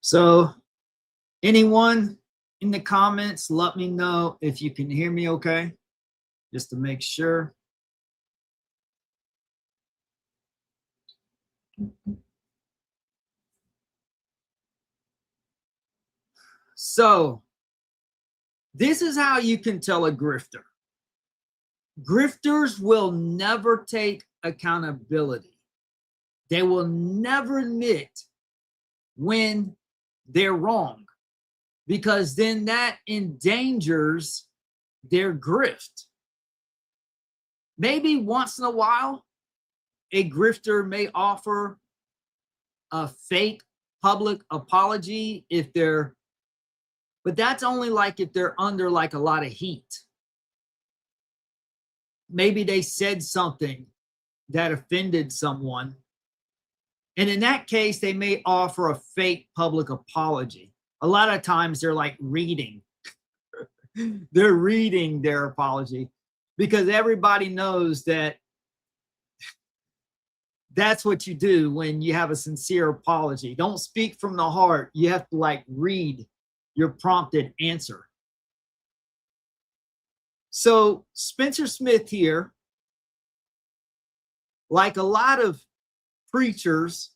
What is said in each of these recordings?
So, anyone in the comments, let me know if you can hear me okay, just to make sure. So, this is how you can tell a grifter. Grifters will never take accountability. They will never admit when they're wrong, because then that endangers their grift. Maybe once in a while, a grifter may offer a fake public apology but that's only like if they're under like a lot of heat. Maybe they said something that offended someone. And in that case, they may offer a fake public apology. A lot of times they're like reading. They're reading their apology because everybody knows that that's what you do when you have a sincere apology. Don't speak from the heart. You have to like read your prompted answer. So Spencer Smith here, like a lot of preachers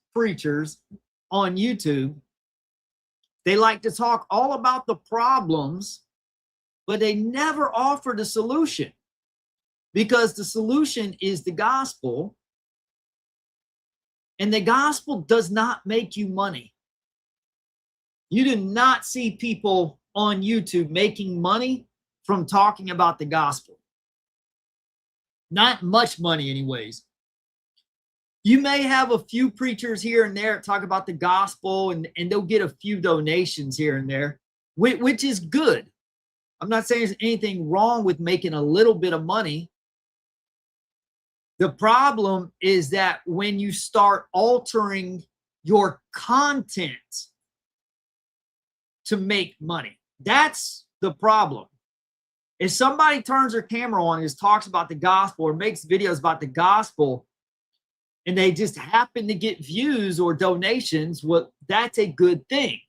on YouTube, they like to talk all about the problems, but they never offer the solution, because the solution is the gospel. And the gospel does not make you money. You do not see people on YouTube making money from talking about the gospel. Not much money anyways. You may have a few preachers here and there talk about the gospel, and they'll get a few donations here and there, which is good. I'm not saying there's anything wrong with making a little bit of money. The problem is that when you start altering your content to make money, that's the problem. If somebody turns their camera on and just talks about the gospel or makes videos about the gospel, and they just happen to get views or donations, well, that's a good thing.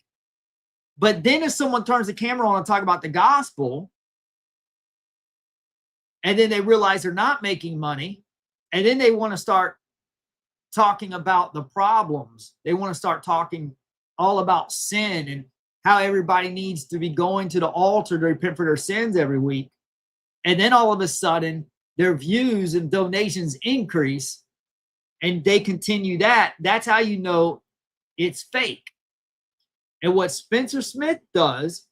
But then if someone turns the camera on and talk about the gospel, and then they realize they're not making money, and then they want to start talking about the problems. They want to start talking all about sin and how everybody needs to be going to the altar to repent for their sins every week. And then all of a sudden, their views and donations increase, and they continue that. That's how you know it's fake. And what Spencer Smith does,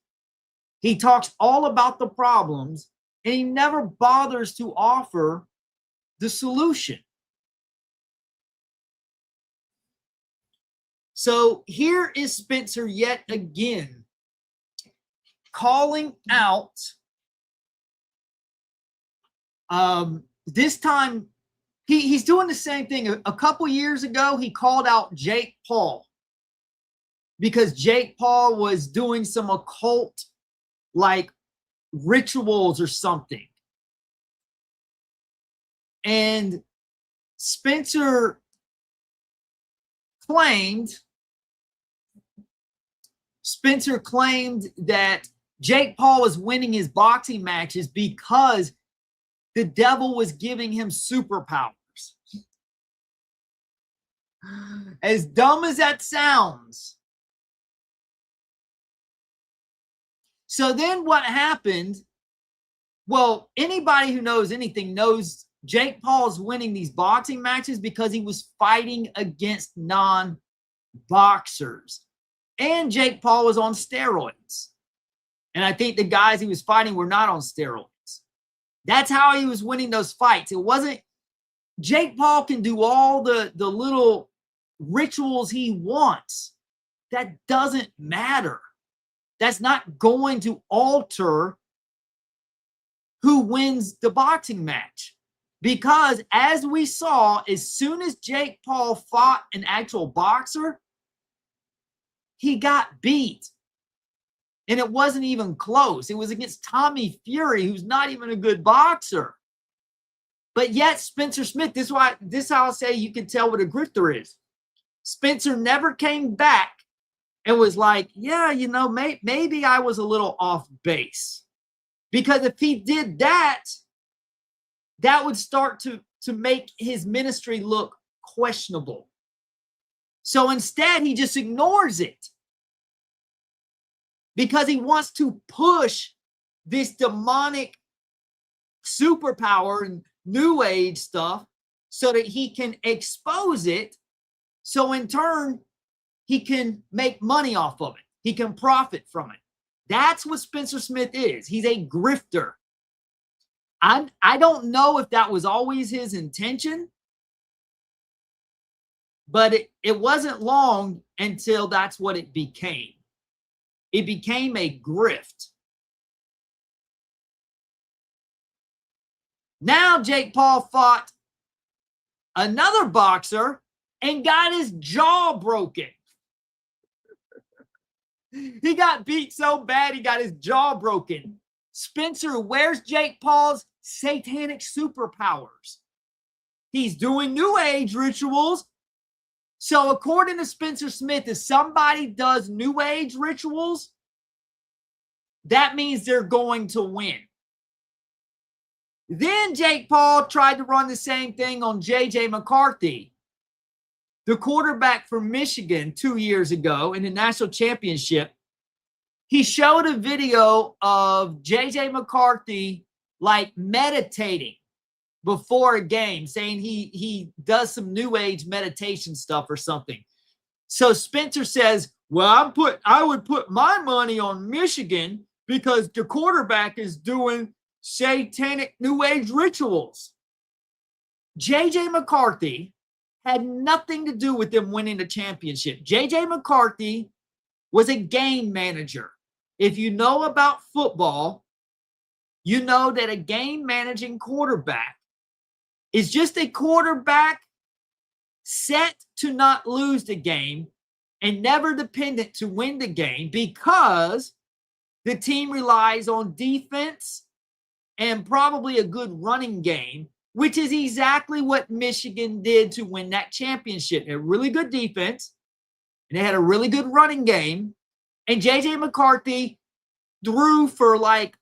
he talks all about the problems, and he never bothers to offer the solution. So here is Spencer yet again calling out. This time he's doing the same thing. A couple years ago, he called out Jake Paul because Jake Paul was doing some occult like rituals or something. And Spencer claimed that Jake Paul was winning his boxing matches because the devil was giving him superpowers. As dumb as that sounds. So then what happened? Well, anybody who knows anything knows Jake Paul is winning these boxing matches because he was fighting against non-boxers. And Jake Paul was on steroids. And I think the guys he was fighting were not on steroids. That's how he was winning those fights. It wasn't, Jake Paul can do all the little rituals he wants. That doesn't matter. That's not going to alter who wins the boxing match. Because as we saw, as soon as Jake Paul fought an actual boxer, he got beat. And it wasn't even close. It was against Tommy Fury, who's not even a good boxer. But yet Spencer Smith, this is how I'll say you can tell what a grifter is. Spencer never came back and was like, yeah, maybe I was a little off base. Because if he did that, that would start to make his ministry look questionable. So instead, he just ignores it because he wants to push this demonic superpower and new age stuff so that he can expose it. So in turn, he can make money off of it. He can profit from it. That's what Spencer Smith is. He's a grifter. I don't know if that was always his intention, but it wasn't long until that's what it became. It became a grift. Now Jake Paul fought another boxer and got his jaw broken. He got beat so bad he got his jaw broken. Spencer, where's Jake Paul's satanic superpowers? He's doing new age rituals. So according to Spencer Smith, if somebody does new age rituals, that means they're going to win. Then Jake Paul tried to run the same thing on J.J. McCarthy, the quarterback from Michigan 2 years ago in the national championship. He showed a video of J.J. McCarthy like meditating before a game, saying he does some new age meditation stuff or something. So Spencer says, well, I would put my money on Michigan because the quarterback is doing satanic new age rituals. J.J. McCarthy had nothing to do with them winning the championship. J.J. McCarthy was a game manager. If you know about football, you know that a game managing quarterback is just a quarterback set to not lose the game and never dependent to win the game because the team relies on defense and probably a good running game, which is exactly what Michigan did to win that championship. They had a really good defense, and they had a really good running game, and J.J. McCarthy threw for like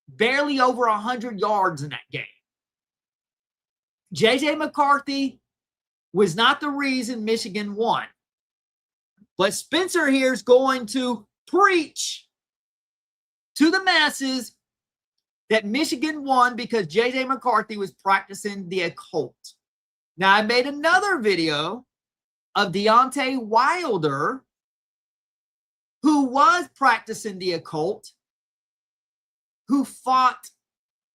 barely over 100 yards in that game. J.J. McCarthy was not the reason Michigan won. But Spencer here is going to preach to the masses that Michigan won because J.J. McCarthy was practicing the occult. Now, I made another video of Deontay Wilder, who was practicing the occult, who fought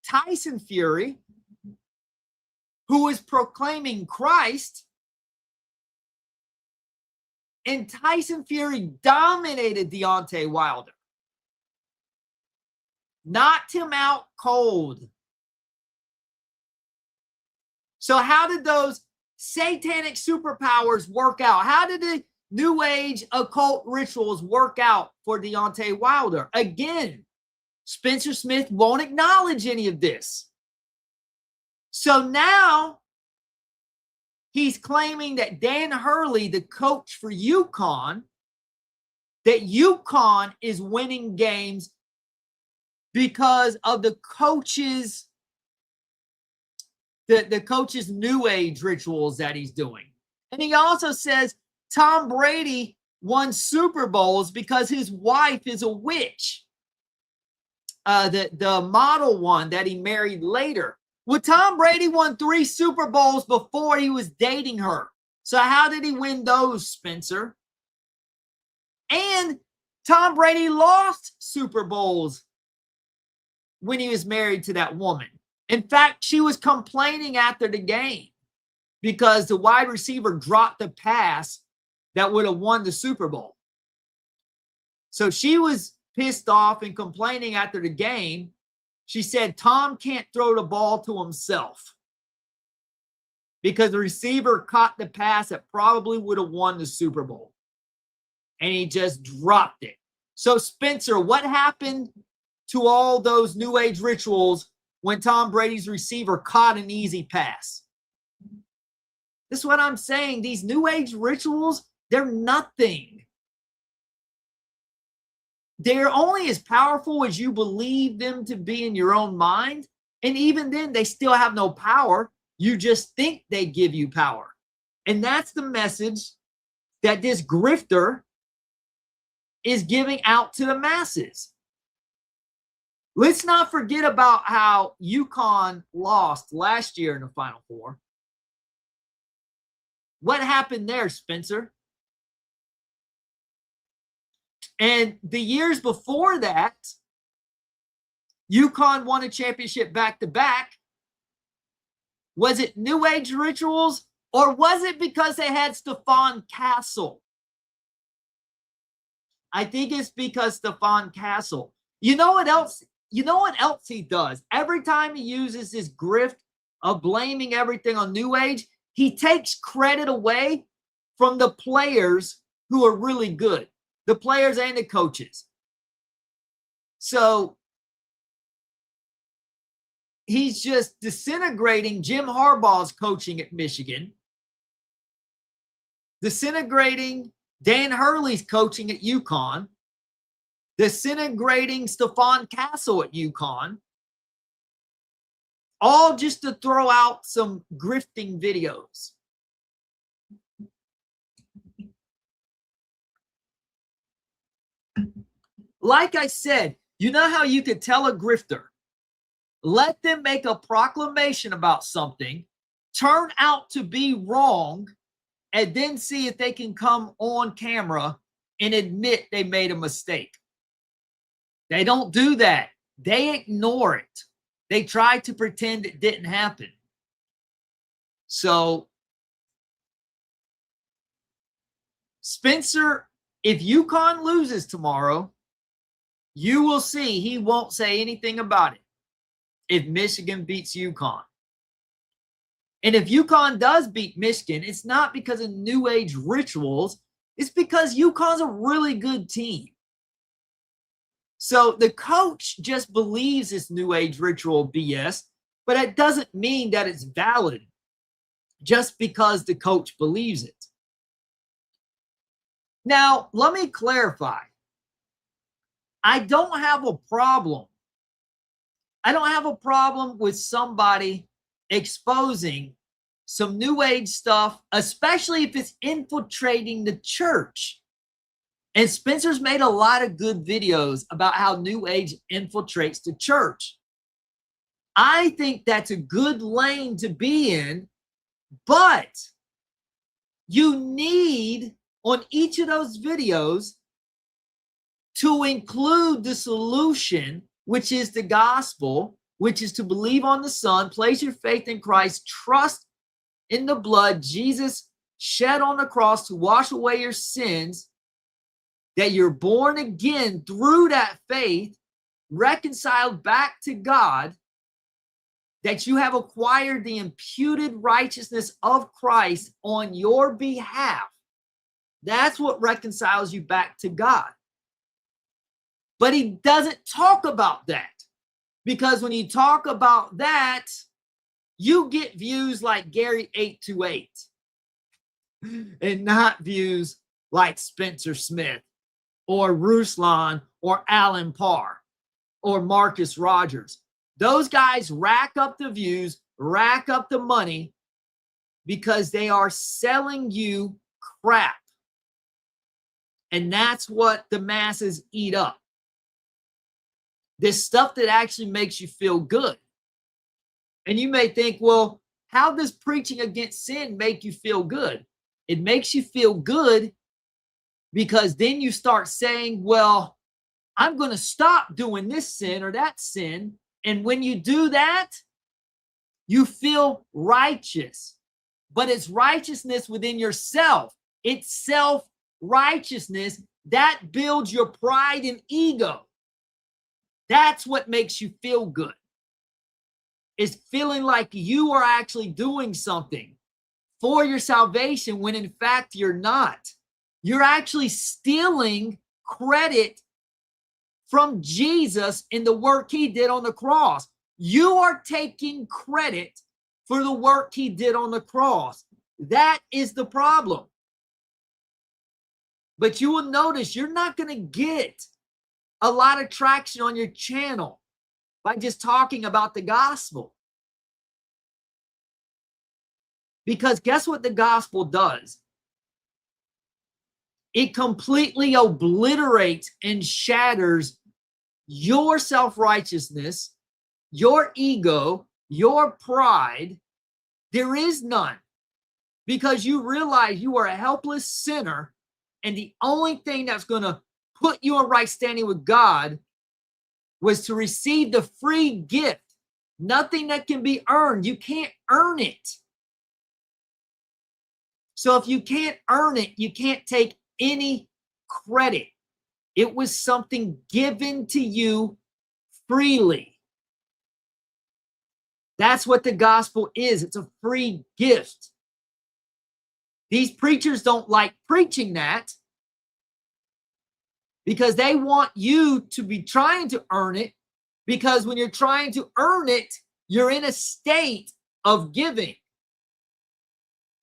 Tyson Fury, who was proclaiming Christ, and Tyson Fury dominated Deontay Wilder. Knocked him out cold. So how did those satanic superpowers work out? How did the new age occult rituals work out for Deontay Wilder? Again, Spencer Smith won't acknowledge any of this. So now he's claiming that Dan Hurley, the coach for UConn, that UConn is winning games because of the coach's new age rituals that he's doing. And he also says Tom Brady won Super Bowls because his wife is a witch. The model one that he married later. Well, Tom Brady won 3 Super Bowls before he was dating her. So how did he win those, Spencer? And Tom Brady lost Super Bowls when he was married to that woman. In fact, she was complaining after the game because the wide receiver dropped the pass that would have won the Super Bowl. So she was pissed off and complaining after the game. She said Tom can't throw the ball to himself because the receiver caught the pass that probably would have won the Super Bowl. And he just dropped it. So, Spencer, what happened to all those new age rituals when Tom Brady's receiver caught an easy pass? This is what I'm saying. These new age rituals, they're nothing. they're only as powerful as you believe them to be in your own mind. And even then, they still have no power. You just think they give you power. And that's the message that this grifter is giving out to the masses. Let's not forget about how UConn lost last year in the Final Four. What happened there, Spencer? And the years before that, UConn won a championship back-to-back. Was it New Age rituals, or was it because they had Stephon Castle? I think it's because Stephon Castle. You know what else? You know what else he does? Every time he uses this grift of blaming everything on New Age, he takes credit away from the players who are really good, the players and the coaches. So he's just disintegrating Jim Harbaugh's coaching at Michigan, disintegrating Dan Hurley's coaching at UConn, disintegrating Stephon Castle at UConn, all just to throw out some grifting videos. Like I said, you know how you could tell a grifter, let them make a proclamation about something, turn out to be wrong, and then see if they can come on camera and admit they made a mistake. They don't do that. They ignore it. They try to pretend it didn't happen. So, Spencer, if UConn loses tomorrow, you will see he won't say anything about it if Michigan beats UConn. And if UConn does beat Michigan, it's not because of New Age rituals. It's because UConn's a really good team. So the coach just believes this New Age ritual BS, but it doesn't mean that it's valid just because the coach believes it. Now, let me clarify. I don't have a problem. I don't have a problem with somebody exposing some New Age stuff, especially if it's infiltrating the church. And Spencer's made a lot of good videos about how New Age infiltrates the church. I think that's a good lane to be in, but you need on each of those videos to include the solution, which is the gospel, which is to believe on the Son, place your faith in Christ, trust in the blood Jesus shed on the cross to wash away your sins, that you're born again through that faith, reconciled back to God, that you have acquired the imputed righteousness of Christ on your behalf. That's what reconciles you back to God. But he doesn't talk about that, because when you talk about that, you get views like Gary 828 and not views like Spencer Smith or Ruslan or Alan Parr or Marcus Rogers. Those guys rack up the views, rack up the money, because they are selling you crap. And that's what the masses eat up. This stuff that actually makes you feel good. And you may think, well, how does preaching against sin make you feel good? It makes you feel good because then you start saying, well, I'm going to stop doing this sin or that sin. And when you do that, you feel righteous. But it's righteousness within yourself. It's self-righteousness that builds your pride and ego. That's what makes you feel good. Is feeling like you are actually doing something for your salvation when in fact you're not. You're actually stealing credit from Jesus in the work he did on the cross. You are taking credit for the work he did on the cross. That is the problem. But you will notice you're not going to get a lot of traction on your channel by just talking about the gospel. Because guess what the gospel does? It completely obliterates and shatters your self-righteousness, your ego, your pride. There is none. Because you realize you are a helpless sinner, and the only thing that's going to put you in right standing with God was to receive the free gift. Nothing that can be earned. You can't earn it. So if you can't earn it, you can't take any credit. It was something given to you freely. That's what the gospel is. It's a free gift. These preachers don't like preaching that because they want you to be trying to earn it, because when you're trying to earn it, you're in a state of giving.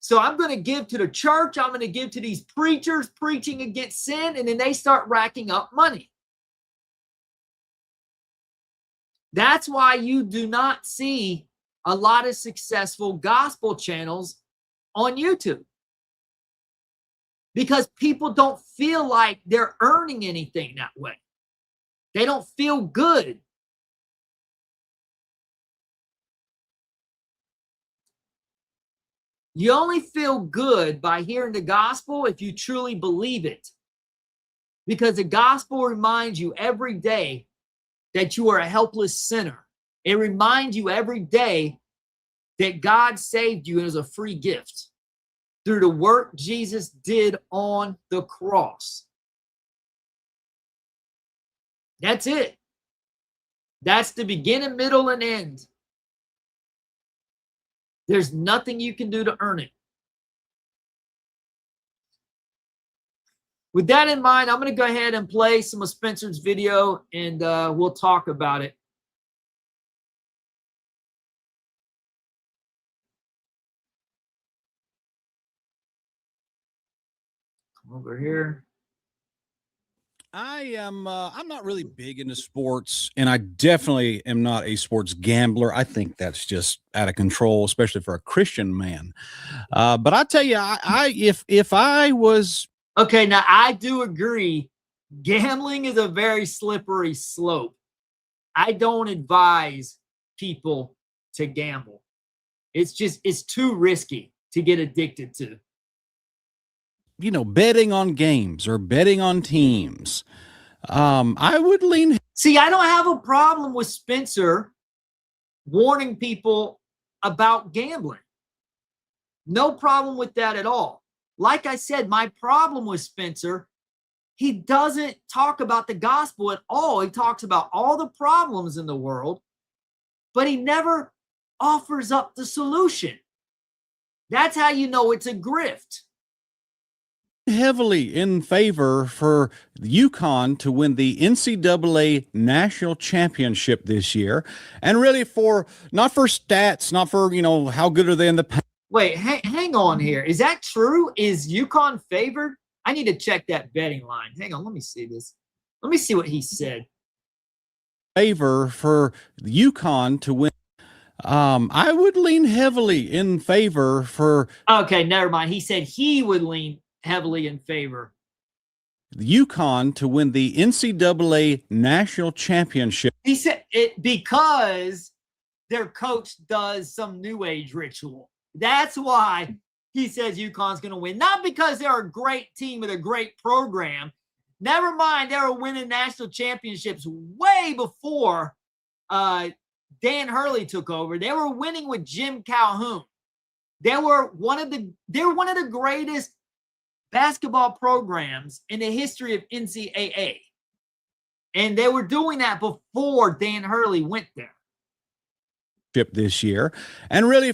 So I'm going to give to the church. I'm going to give to these preachers preaching against sin, and then they start racking up money. That's why you do not see a lot of successful gospel channels on YouTube. Because people don't feel like they're earning anything that way. They don't feel good. You only feel good by hearing the gospel if you truly believe it. Because the gospel reminds you every day that you are a helpless sinner. It reminds you every day that God saved you as a free gift through the work Jesus did on the cross. That's it. That's the beginning, middle, and end. There's nothing you can do to earn it. With that in mind, I'm going to go ahead and play some of Spencer's video, and we'll talk about it. Come over here. I'm not really big into sports, and I definitely am not a sports gambler. I think that's just out of control, especially for a Christian man. But I tell you, if I was okay, now I do agree. Gambling is a very slippery slope. I don't advise people to gamble. It's too risky to get addicted to. betting on games or betting on teams, I would lean. See, I don't have a problem with Spencer warning people about gambling. No problem with that at all. Like I said, my problem with Spencer, he doesn't talk about the gospel at all. He talks about all the problems in the world, but he never offers up the solution. That's how you know it's a grift. Heavily in favor for UConn to win the NCAA national championship this year, and really not for stats, not for how good are they in the paint. Wait, hang on here. Is that true? Is UConn favored? I need to check that betting line. Hang on, let me see this. Let me see what he said. Favor for UConn to win. I would lean heavily in favor for. Okay, never mind. He said he would lean heavily in favor. UConn to win the NCAA national championship. He said it because their coach does some new age ritual. That's why he says UConn's going to win. Not because they're a great team with a great program. Never mind, they were winning national championships way before Dan Hurley took over. They were winning with Jim Calhoun. They were one of the greatest basketball programs in the history of NCAA. And they were doing that before Dan Hurley went there. This year, and really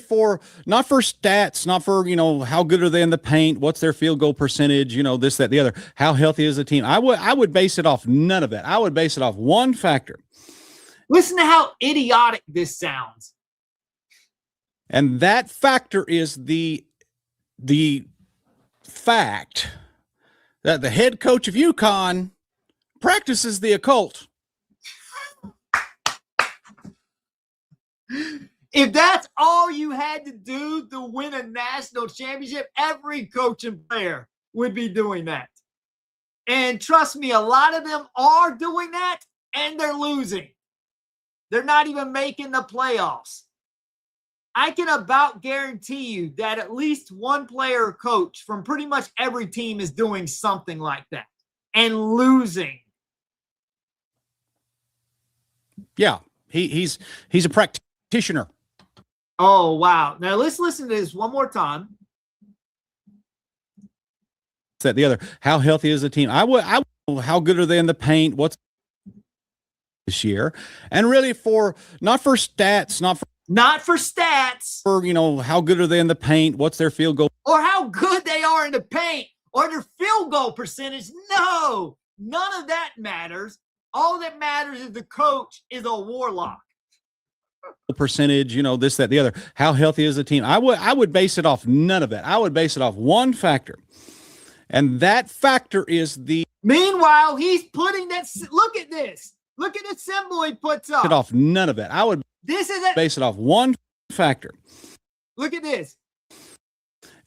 not for stats, not for how good are they in the paint, what's their field goal percentage, this, that, the other, how healthy is the team. I would base it off none of that. I would base it off one factor. Listen to how idiotic this sounds. And that factor is the fact that the head coach of UConn practices the occult. If that's all you had to do to win a national championship, every coach and player would be doing that. And trust me, a lot of them are doing that, and they're losing. They're not even making the playoffs. I can about guarantee you that at least one player or coach from pretty much every team is doing something like that and losing. Yeah, he's a practitioner. Oh, wow. Now let's listen to this one more time. That the other, how healthy is the team? How good are they in the paint? What's this year? And really not for stats, how good are they in the paint? What's their field goal? Or how good they are in the paint or their field goal percentage. No, none of that matters. All that matters is the coach is a warlock. Percentage, this, that, the other. How healthy is the team? I would base it off none of that. I would base it off one factor. And that factor is the. Meanwhile, he's putting that. Look at this. Look at the symbol he puts up. It off none of that. I would. This is it. Base it off one factor. Look at this.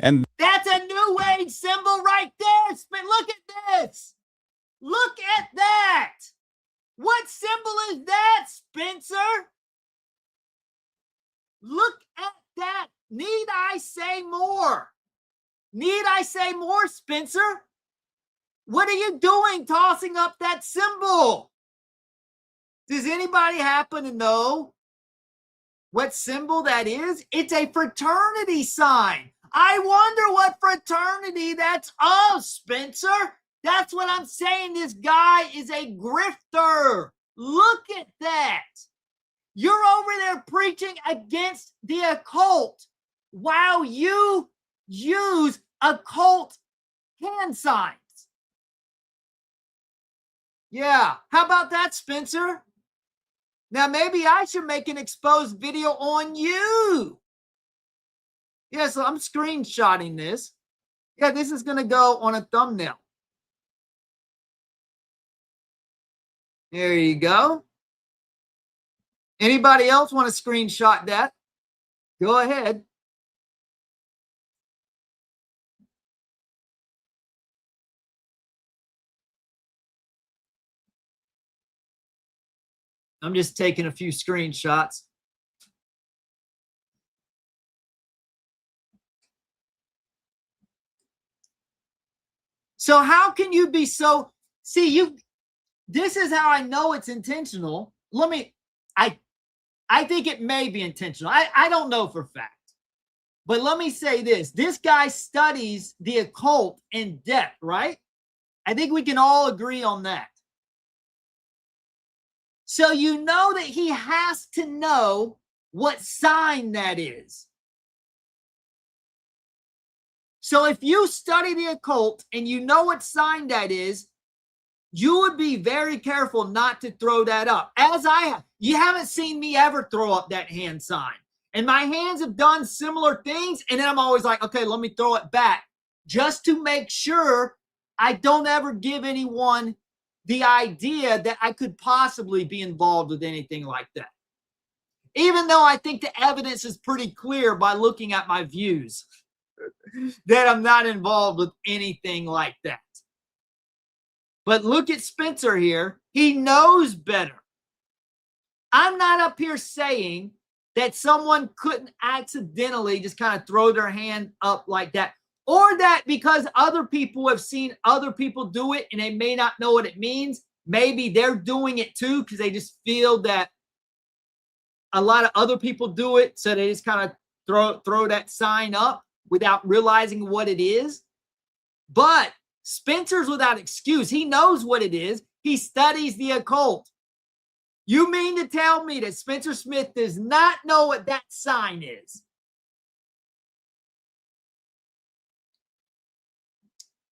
And that's a new age symbol right there. Look at this. Look at that. What symbol is that, Spencer? Look at that. Need I say more? Need I say more, Spencer? What are you doing tossing up that symbol? Does anybody happen to know what symbol that is? It's a fraternity sign. I wonder what fraternity that's of, Spencer. That's what I'm saying. This guy is a grifter. Look at that. You're over there preaching against the occult while you use occult hand signs. Yeah, how about that, Spencer? Now, maybe I should make an exposed video on you. Yeah, so I'm screenshotting this. Yeah, this is going to go on a thumbnail. There you go. Anybody else want to screenshot that? Go ahead. I'm just taking a few screenshots. So how can you be so, this is how I know it's intentional. I think it may be intentional. I don't know for fact. But let me say this. This guy studies the occult in depth, right? I think we can all agree on that. So you know that he has to know what sign that is. So if you study the occult and you know what sign that is, you would be very careful not to throw that up. As I have. You haven't seen me ever throw up that hand sign. And my hands have done similar things. And then I'm always like, okay, let me throw it back just to make sure I don't ever give anyone the idea that I could possibly be involved with anything like that. Even though I think the evidence is pretty clear by looking at my views that I'm not involved with anything like that. But look at Spencer here. He knows better. I'm not up here saying that someone couldn't accidentally just kind of throw their hand up like that, or that because other people have seen other people do it and they may not know what it means. Maybe they're doing it too because they just feel that a lot of other people do it. So they just kind of throw that sign up without realizing what it is. But Spencer's without excuse. He knows what it is. He studies the occult. You mean to tell me that Spencer Smith does not know what that sign is?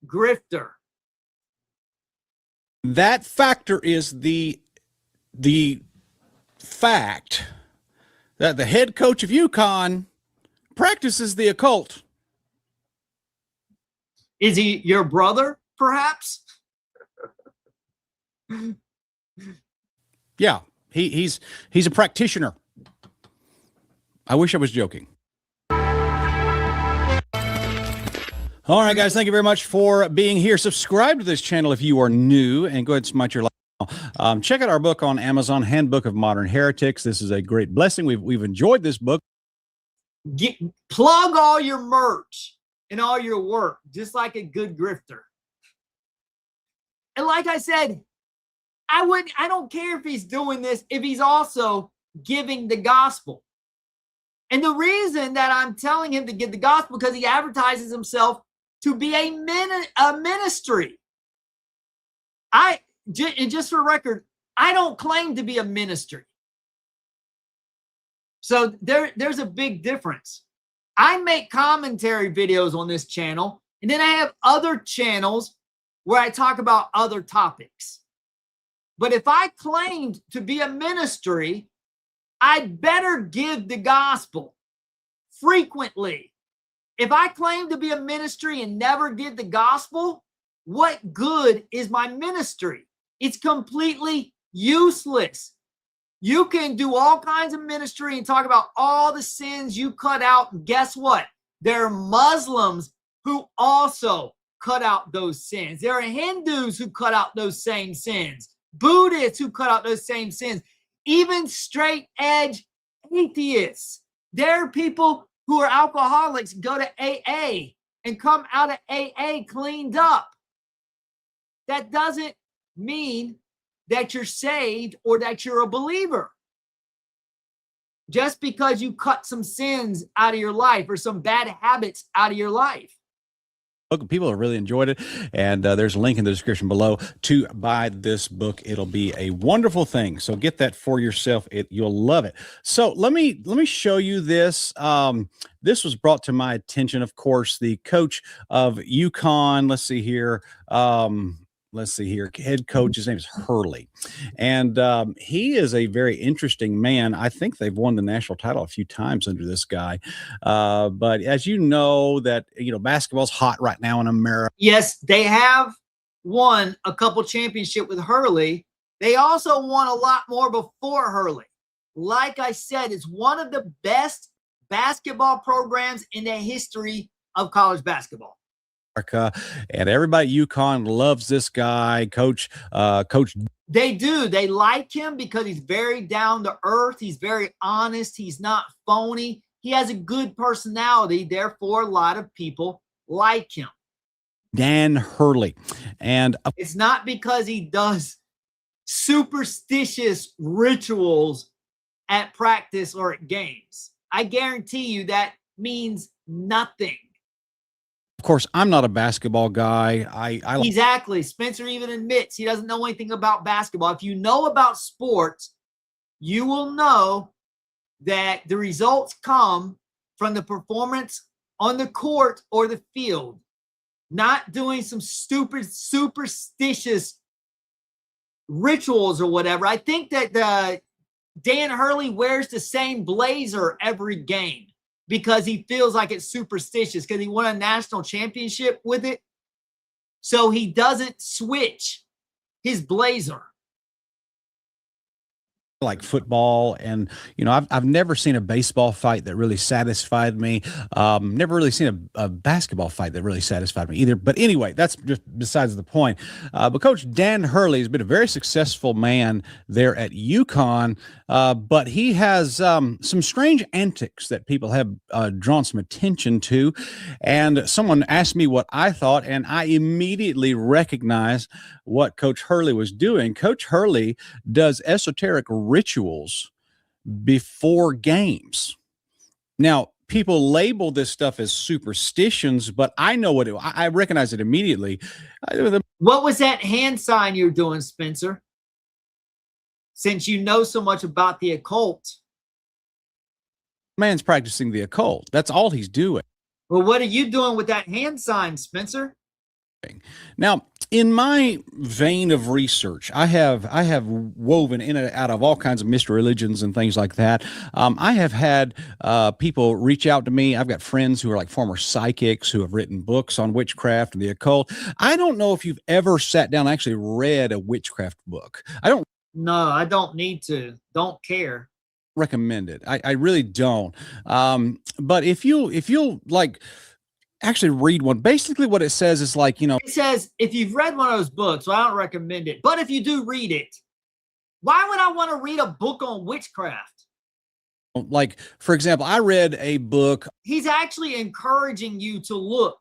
Grifter. That factor is the fact that the head coach of UConn practices the occult. Is he your brother, perhaps? Yeah, he's a practitioner. I wish I was joking. All right, guys, thank you very much for being here. Subscribe to this channel if you are new, and go ahead and smite your like. Check out our book on Amazon, Handbook of Modern Heretics. This is a great blessing. We've enjoyed this book. Plug all your merch and all your work, just like a good grifter. And like I said, I don't care if he's doing this, if he's also giving the gospel. And the reason that I'm telling him to give the gospel, because he advertises himself to be a ministry. And just for record, I don't claim to be a ministry. So there's a big difference. I make commentary videos on this channel, and then I have other channels where I talk about other topics. But if I claimed to be a ministry, I'd better give the gospel frequently. If I claim to be a ministry and never give the gospel, what good is my ministry? It's completely useless. You can do all kinds of ministry and talk about all the sins you cut out. And guess what? There are Muslims who also cut out those sins. There are Hindus who cut out those same sins. Buddhists who cut out those same sins. Even straight edge atheists. There are people who are alcoholics, go to AA and come out of AA cleaned up. That doesn't mean that you're saved or that you're a believer. Just because you cut some sins out of your life or some bad habits out of your life. People have really enjoyed it, and there's a link in the description below to buy this book. It'll be a wonderful thing, so get that for yourself. You'll love it. So let me show you this. This was brought to my attention, of course, the coach of UConn. Let's see here. Head coach, his name is Hurley, and he is a very interesting man. I think they've won the national title a few times under this guy, but as you know, basketball's hot right now in America. Yes, they have won a couple championships with Hurley. They also won a lot more before Hurley. Like I said, it's one of the best basketball programs in the history of college basketball. And everybody at UConn loves this guy, Coach. They do. They like him because he's very down to earth. He's very honest. He's not phony. He has a good personality. Therefore, a lot of people like him. Dan Hurley. And it's not because he does superstitious rituals at practice or at games. I guarantee you that means nothing. Of course, I'm not a basketball guy. Exactly. Spencer even admits he doesn't know anything about basketball. If you know about sports, you will know that the results come from the performance on the court or the field, not doing some stupid, superstitious rituals or whatever. I think that Dan Hurley wears the same blazer every game, because he feels like it's superstitious, because he won a national championship with it. So he doesn't switch his blazer. Like football, and I've never seen a baseball fight that really satisfied me. Never really seen a basketball fight that really satisfied me either. But anyway, that's just besides the point. But Coach Dan Hurley has been a very successful man there at UConn, but he has some strange antics that people have drawn some attention to. And someone asked me what I thought, and I immediately recognized what Coach Hurley was doing. Coach Hurley does esoteric rituals before games. Now, people label this stuff as superstitions, but I know I recognize it immediately. What was that hand sign you're doing, Spencer? Since you know so much about the occult. Man's practicing the occult. That's all he's doing. Well, what are you doing with that hand sign, Spencer? Now, in my vein of research, I have woven in and out of all kinds of mystery religions and things like that. I have had people reach out to me. I've got friends who are like former psychics who have written books on witchcraft and the occult. I don't know if you've ever sat down and actually read a witchcraft book. I don't No, I don't need to. Don't care. recommend it. I really don't. But if you'll like actually read one, basically what it says is like, It says if you've read one of those books, well, I don't recommend it. But if you do read it, why would I want to read a book on witchcraft? like for example, I read a book. He's actually encouraging you to look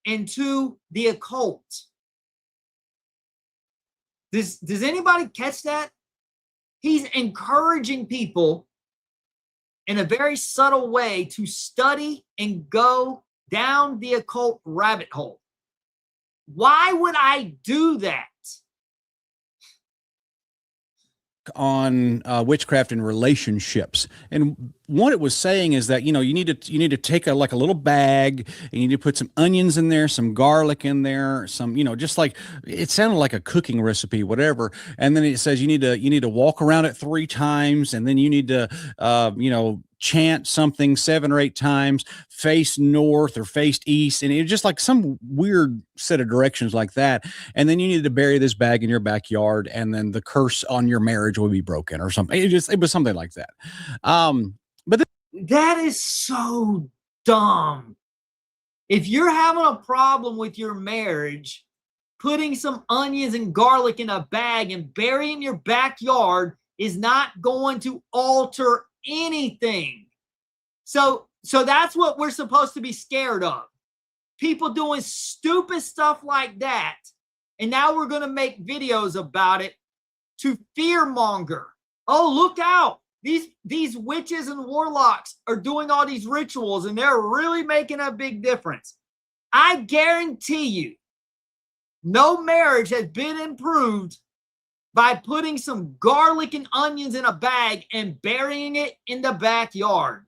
into the occult. Does anybody catch that? He's encouraging people in a very subtle way to study and go down the occult rabbit hole. Why would I do that? On witchcraft and relationships, and what it was saying is that you need to take a little bag, and you need to put some onions in there, some garlic in there, some just like it sounded like a cooking recipe, whatever. And then it says you need to walk around it 3 times, and then you need to chant something 7 or 8 times, face north or face east, and it's just like some weird set of directions like that. And then you need to bury this bag in your backyard, and then the curse on your marriage will be broken or something. It was something like that. But that is so dumb. If you're having a problem with your marriage, putting some onions and garlic in a bag and burying your backyard is not going to alter anything. So that's what we're supposed to be scared of. People doing stupid stuff like that. And now we're going to make videos about it to fearmonger. Oh, look out. These witches and warlocks are doing all these rituals and they're really making a big difference. I guarantee you, no marriage has been improved by putting some garlic and onions in a bag and burying it in the backyard.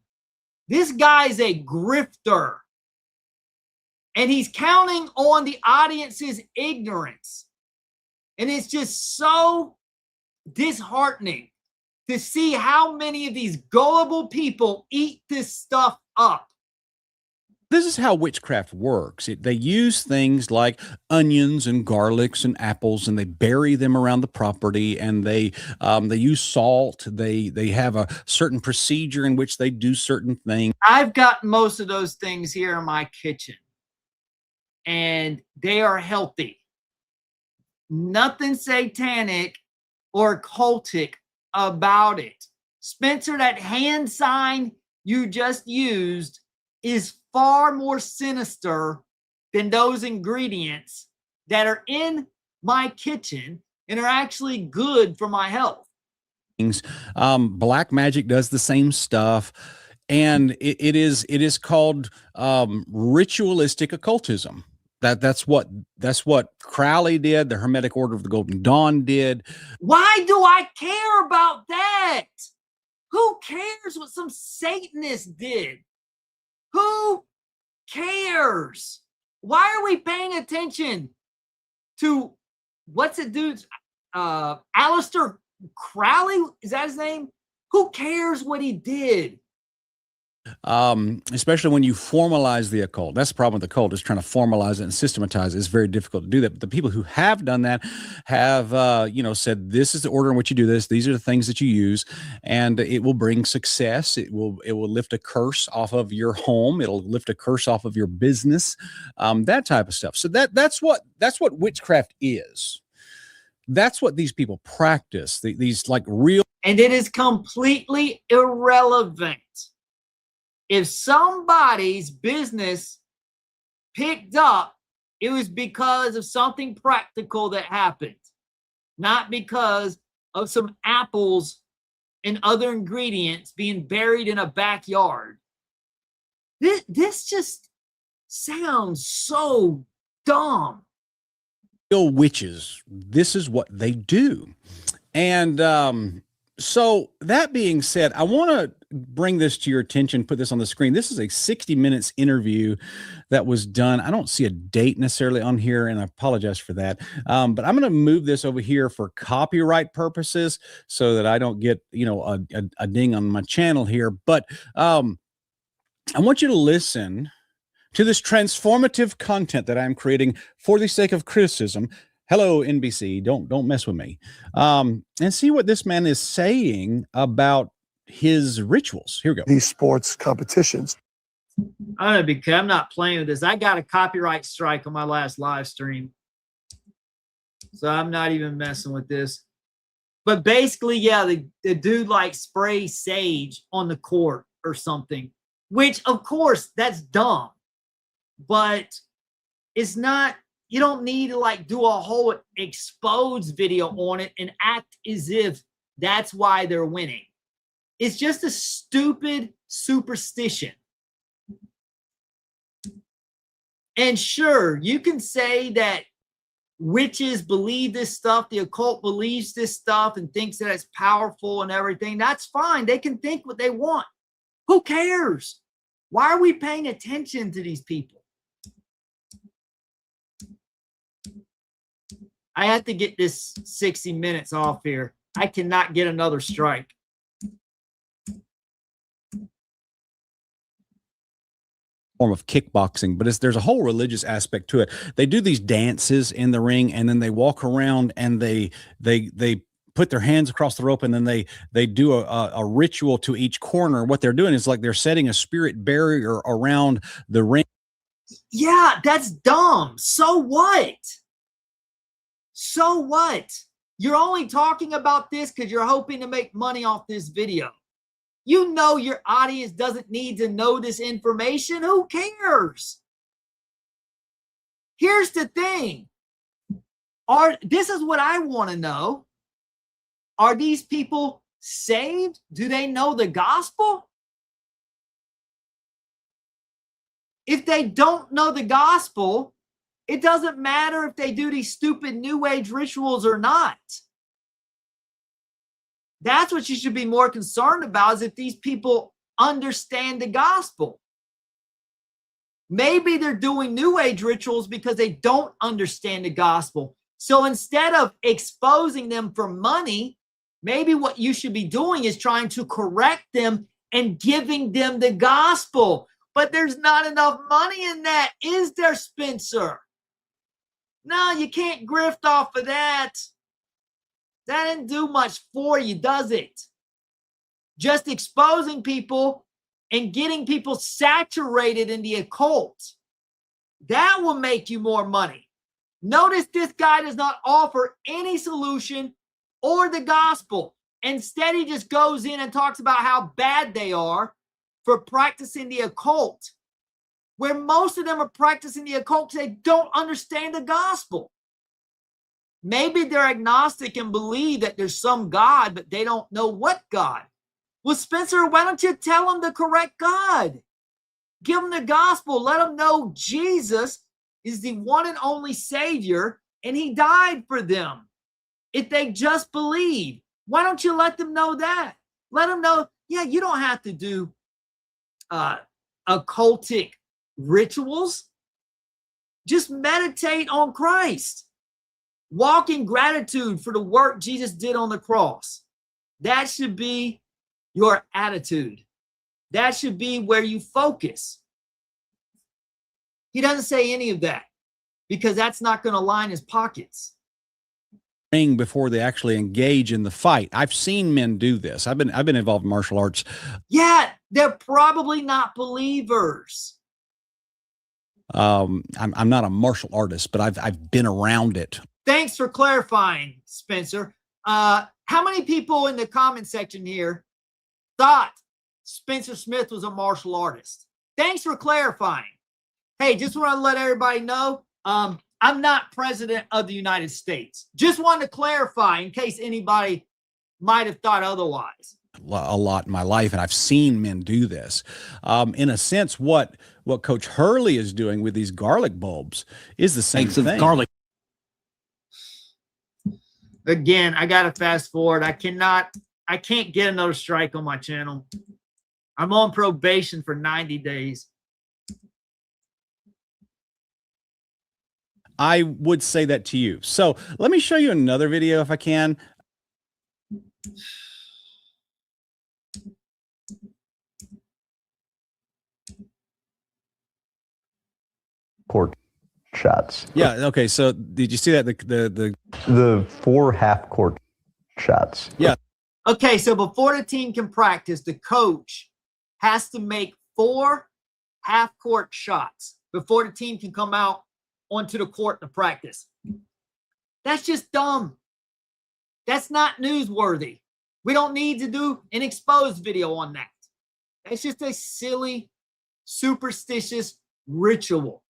This guy's a grifter. And he's counting on the audience's ignorance. And it's just so disheartening to see how many of these gullible people eat this stuff up. this is how witchcraft works. They use things like onions and garlics and apples, and they bury them around the property, and they use salt. They have a certain procedure in which they do certain things. I've got most of those things here in my kitchen, and they are healthy. Nothing satanic or cultic about it. Spencer, that hand sign you just used is far more sinister than those ingredients that are in my kitchen and are actually good for my health. Black magic does the same stuff, and it is called ritualistic occultism. That's what Crowley did. The Hermetic Order of the Golden Dawn did. Why do I care about that? Who cares what some Satanist did? Who cares? Why are we paying attention to what's it dude's Aleister Crowley? Is that his name? Who cares what he did? Especially when you formalize the occult. That's the problem with the occult, is trying to formalize it and systematize it. It's very difficult to do that. But the people who have done that have, said, this is the order in which you do this. These are the things that you use, and it will bring success. It will lift a curse off of your home. It'll lift a curse off of your business, that type of stuff. So that's what witchcraft is. That's what these people practice. These like real, and it is completely irrelevant. If somebody's business picked up, it was because of something practical that happened, not because of some apples and other ingredients being buried in a backyard. This just sounds so dumb. real witches. This is what they do. And so that being said, I want to bring this to your attention, put this on the screen. This is a 60 minutes interview that was done. I don't see a date necessarily on here, and I apologize for that. But I'm going to move this over here for copyright purposes so that I don't get, a ding on my channel here. But I want you to listen to this transformative content that I'm creating for the sake of criticism. Hello, NBC, don't mess with me. And see what this man is saying about his rituals. Here we go. These sports competitions. I'm not playing with this. I got a copyright strike on my last live stream, so I'm not even messing with this. But basically, yeah, the dude like sprays sage on the court or something, which of course that's dumb, but it's not. You don't need to like do a whole exposed video on it and act as if that's why they're winning. It's just a stupid superstition. And sure, you can say that witches believe this stuff, the occult believes this stuff and thinks that it's powerful and everything. That's fine. They can think what they want. Who cares? Why are we paying attention to these people? I have to get this 60 minutes off here. I cannot get another strike. Form of kickboxing, but there's a whole religious aspect to it. They do these dances in the ring, and then they walk around and they put their hands across the rope, and then they do a ritual to each corner. What they're doing is like they're setting a spirit barrier around the ring. Yeah, that's dumb. So what? So what? You're only talking about this because you're hoping to make money off this video. You know your audience doesn't need to know this information. Who cares? Here's the thing. This is what I want to know. Are these people saved? Do they know the gospel? If they don't know the gospel, it doesn't matter if they do these stupid New Age rituals or not. That's what you should be more concerned about, is if these people understand the gospel. Maybe they're doing New Age rituals because they don't understand the gospel. So instead of exposing them for money, maybe what you should be doing is trying to correct them and giving them the gospel. But there's not enough money in that, is there, Spencer? No, you can't grift off of that. That didn't do much for you, does it? Just exposing people and getting people saturated in the occult. That will make you more money. Notice this guy does not offer any solution or the gospel. Instead, he just goes in and talks about how bad they are for practicing the occult, where most of them are practicing the occult because they don't understand the gospel. Maybe they're agnostic and believe that there's some God, but they don't know what God. Well, Spencer, why don't you tell them the correct God? Give them the gospel. Let them know Jesus is the one and only Savior, and he died for them. If they just believe, why don't you let them know that? Let them know, yeah, you don't have to do occultic rituals. Just meditate on Christ. Walk in gratitude for the work Jesus did on the cross. That should be your attitude. That should be where you focus. He doesn't say any of that because that's not going to line his pockets. Before they actually engage in the fight. I've seen men do this. I've been involved in martial arts. Yeah, they're probably not believers. I'm not a martial artist, but I've been around it. Thanks for clarifying, Spencer. How many people in the comment section here thought Spencer Smith was a martial artist? Thanks for clarifying. Hey, just want to let everybody know, I'm not president of the United States. Just wanted to clarify in case anybody might have thought otherwise. A lot in my life, and I've seen men do this. In a sense, what Coach Hurley is doing with these garlic bulbs is the same thing. Garlic. Again, I got to fast forward. I can't get another strike on my channel. I'm on probation for 90 days. I would say that to you. So let me show you another video if I can. Court shots. Yeah. Okay. So did you see that? The 4 half court shots. Yeah. Okay. So before the team can practice, the coach has to make 4 half court shots before the team can come out onto the court to practice. That's just dumb. That's not newsworthy. We don't need to do an exposed video on that. It's just a silly, superstitious ritual.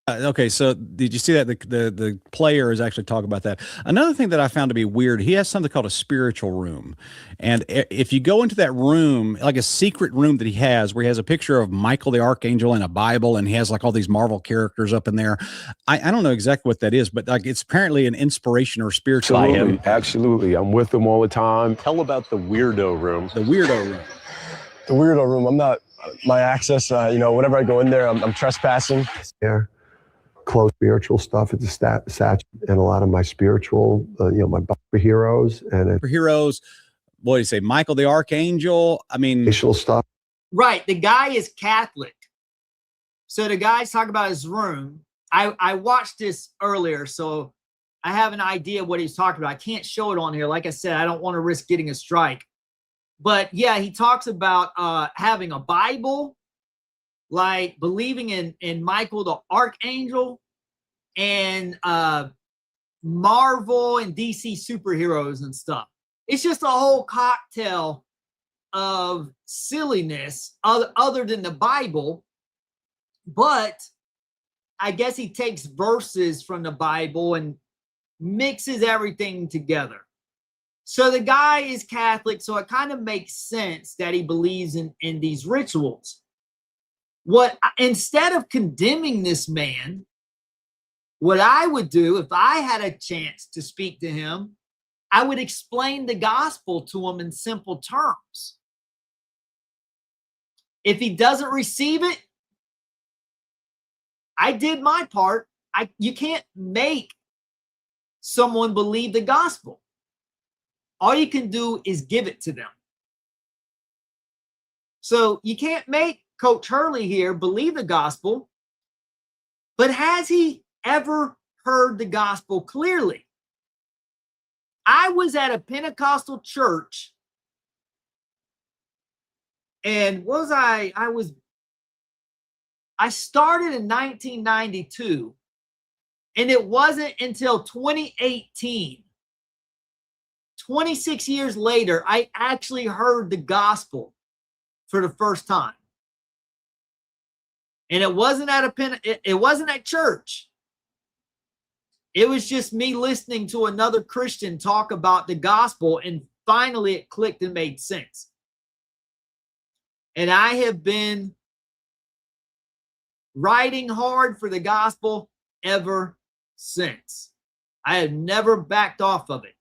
Okay, so did you see that the player is actually talking about that? Another thing that I found to be weird, he has something called a spiritual room, and if you go into that room, like a secret room that he has, where he has a picture of Michael the Archangel and a Bible, and he has like all these Marvel characters up in there. I don't know exactly what that is, but like it's apparently an inspiration or spiritual. Absolutely, I'm with him all the time. Tell about the weirdo room. The weirdo room. The weirdo room. I'm not my access. Whenever I go in there, I'm trespassing. There. Close spiritual stuff. It's a statue and a lot of my spiritual, my superheroes and superheroes. What do you say? Michael the Archangel. I mean, facial stuff. Right. The guy is Catholic. So the guy's talking about his room. I watched this earlier, so I have an idea what he's talking about. I can't show it on here. Like I said, I don't want to risk getting a strike. But yeah, he talks about having a Bible, like believing in Michael the Archangel, and Marvel and DC superheroes and stuff. It's just a whole cocktail of silliness other than the Bible. But I guess he takes verses from the Bible and mixes everything together. So the guy is Catholic, so it kind of makes sense that he believes in these rituals. Instead of condemning this man, what I would do if I had a chance to speak to him, I would explain the gospel to him in simple terms. If he doesn't receive it, I did my part. You can't make someone believe the gospel. All you can do is give it to them. So you can't make Coach Hurley here believe the gospel, but has he ever heard the gospel clearly? I was at a Pentecostal church, and I started in 1992, and it wasn't until 2018, 26 years later, I actually heard the gospel for the first time. And it wasn't it wasn't at church. It was just me listening to another Christian talk about the gospel, and finally it clicked and made sense. And I have been writing hard for the gospel ever since. I have never backed off of it.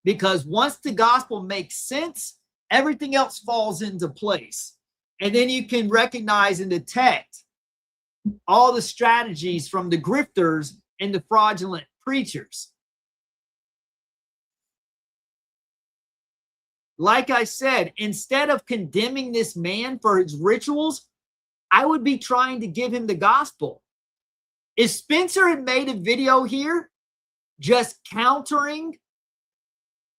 Because once the gospel makes sense, everything else falls into place. And then you can recognize and detect all the strategies from the grifters and the fraudulent preachers. Like I said, instead of condemning this man for his rituals, I would be trying to give him the gospel. If Spencer had made a video here just countering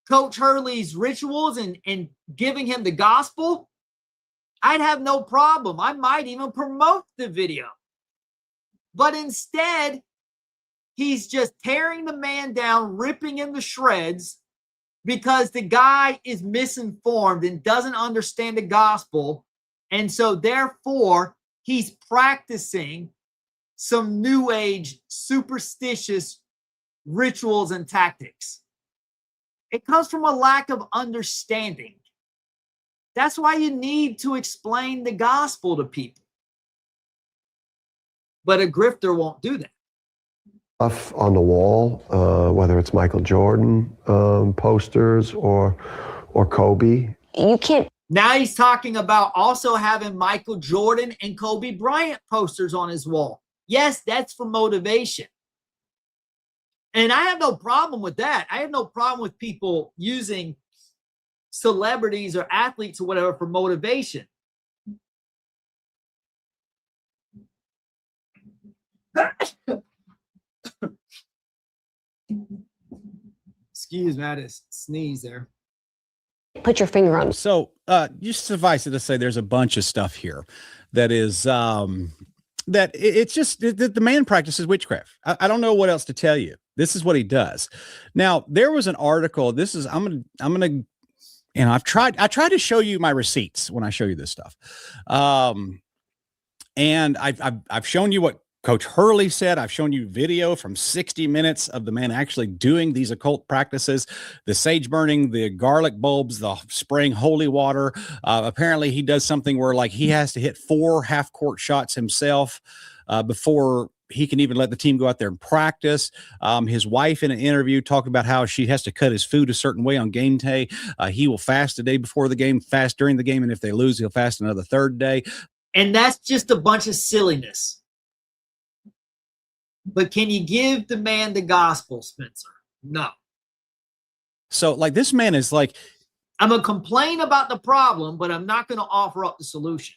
Coach Hurley's rituals and giving him the gospel, I'd have no problem. I might even promote the video. But instead, he's just tearing the man down, ripping him to shreds because the guy is misinformed and doesn't understand the gospel. And so therefore, he's practicing some new age superstitious rituals and tactics. It comes from a lack of understanding. That's why you need to explain the gospel to people. But a grifter won't do that. Stuff on the wall, whether it's Michael Jordan posters or Kobe. You can't. Now he's talking about also having Michael Jordan and Kobe Bryant posters on his wall. Yes, that's for motivation. And I have no problem with that. I have no problem with people using celebrities or athletes or whatever for motivation. Excuse me, I just sneezed there. Put your finger on. So just suffice it to say there's a bunch of stuff here that is it's just the man practices witchcraft. I don't know what else to tell you. This is what he does. Now, there was an article. This is I'm gonna I tried to show you my receipts when I show you this stuff. And I've shown you what Coach Hurley said. I've shown you video from 60 Minutes of the man actually doing these occult practices, the sage burning, the garlic bulbs, the spraying holy water. Apparently he does something where like he has to hit 4 half-court shots himself before he can even let the team go out there and practice. His wife in an interview talked about how she has to cut his food a certain way on game day. He will fast the day before the game, fast during the game, and if they lose, he'll fast another third day. And that's just a bunch of silliness. But can you give the man the gospel, Spencer? No. So, like, this man is like, I'm going to complain about the problem, but I'm not going to offer up the solution.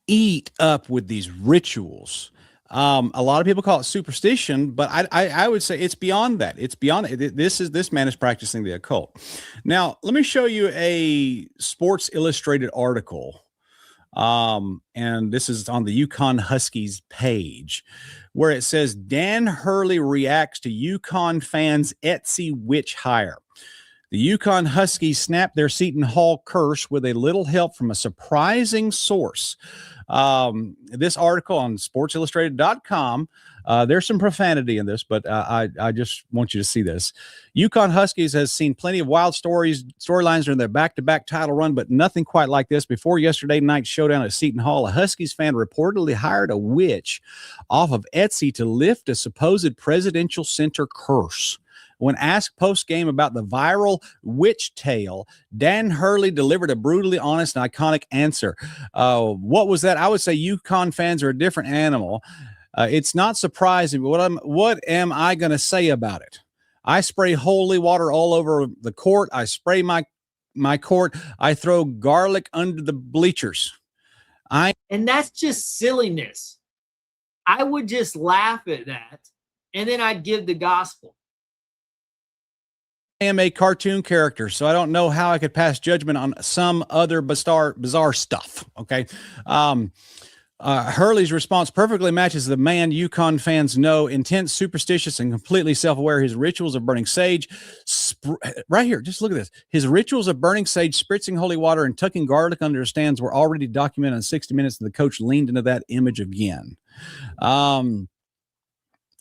Eat up with these rituals. A lot of people call it superstition, but I would say it's beyond that. It's beyond it. This man is practicing the occult. Now, let me show you a Sports Illustrated article. And this is on the Yukon Huskies page, where it says Dan Hurley reacts to Yukon fans' Etsy witch hire. The Yukon Huskies snapped their Seton Hall curse with a little help from a surprising source. This article on sportsillustrated.com, there's some profanity in this, but I just want you to see this. Yukon Huskies has seen plenty of wild storylines during their back-to-back title run, but nothing quite like this. Before yesterday night's showdown at Seton Hall, a Huskies fan reportedly hired a witch off of Etsy to lift a supposed presidential center curse. When asked post-game about the viral witch tale, Dan Hurley delivered a brutally honest and iconic answer. What was that? I would say Yukon fans are a different animal. It's not surprising, but what am I going to say about it? I spray holy water all over the court. I spray my court. I throw garlic under the bleachers. And that's just silliness. I would just laugh at that, and then I'd give the gospel. I am a cartoon character, so I don't know how I could pass judgment on some other bizarre stuff. Okay. Hurley's response perfectly matches the man Yukon fans know: intense, superstitious, and completely self-aware. His rituals of burning sage, right here, just look at this. His rituals of burning sage, spritzing holy water, and tucking garlic under his stands were already documented in 60 Minutes, and the coach leaned into that image again.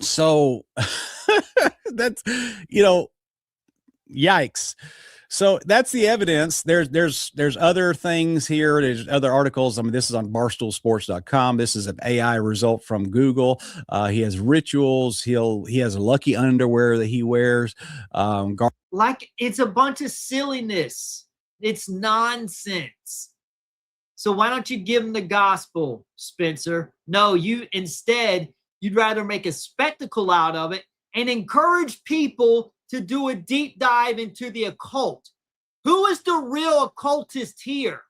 So that's, yikes. So that's the evidence. There's other things here. There's other articles. I mean, this is on barstoolsports.com. This is an AI result from Google. He has rituals. He has lucky underwear that he wears. Like, it's a bunch of silliness. It's nonsense. So why don't you give him the gospel, Spencer? No, you'd rather make a spectacle out of it and encourage people to do a deep dive into the occult. Who is the real occultist here?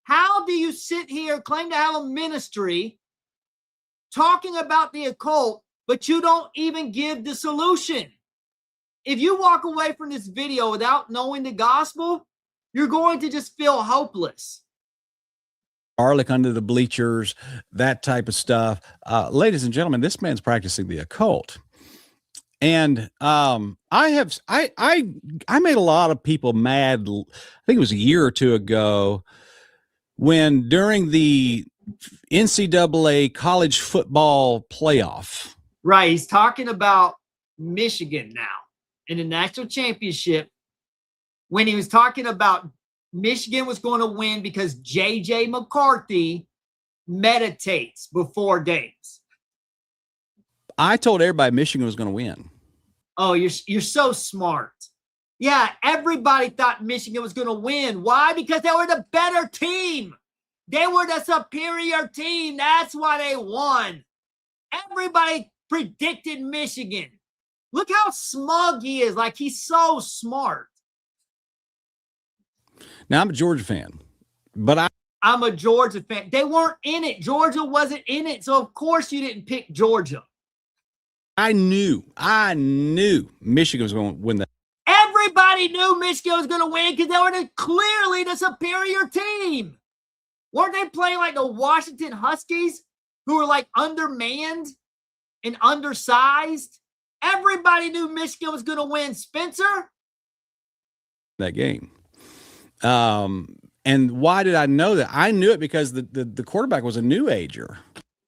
How do you sit here, claim to have a ministry, talking about the occult, but you don't even give the solution? If you walk away from this video without knowing the gospel, you're going to just feel hopeless. Garlic under the bleachers, that type of stuff. Ladies and gentlemen, this man's practicing the occult. And I made a lot of people mad. I think it was a year or two ago when during the NCAA college football playoff. Right. He's talking about Michigan now in the national championship, when he was talking about Michigan was going to win because J.J. McCarthy meditates before games. I told everybody Michigan was going to win. Oh, you're so smart. Yeah, everybody thought Michigan was going to win. Why? Because they were the better team. They were the superior team. That's why they won. Everybody predicted Michigan. Look how smug he is. Like, he's so smart. Now, I'm a Georgia fan, but I'm a Georgia fan. They weren't in it. Georgia wasn't in it. So, of course, you didn't pick Georgia. I knew Michigan was going to win that. Everybody knew Michigan was going to win because they were clearly the superior team. Weren't they playing like the Washington Huskies, who were like undermanned and undersized? Everybody knew Michigan was going to win, Spencer. That game. And why did I know that? I knew it because the quarterback was a new ager.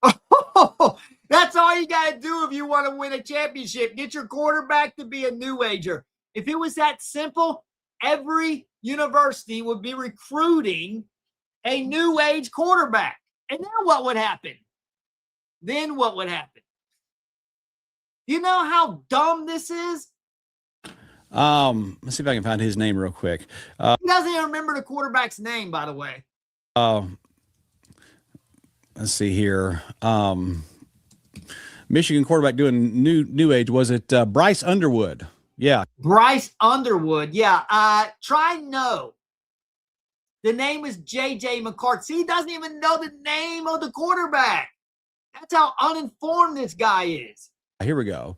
Oh, that's all you got to do if you want to win a championship. Get your quarterback to be a new ager. If it was that simple, every university would be recruiting a new age quarterback. And then what would happen? You know how dumb this is? Let's see if I can find his name real quick. He doesn't even remember the quarterback's name, by the way. Let's see here. Michigan quarterback doing new age. Was it Bryce Underwood? Yeah. Bryce Underwood. Yeah. Try no. The name is J.J. McCarthy. He doesn't even know the name of the quarterback. That's how uninformed this guy is. Here we go.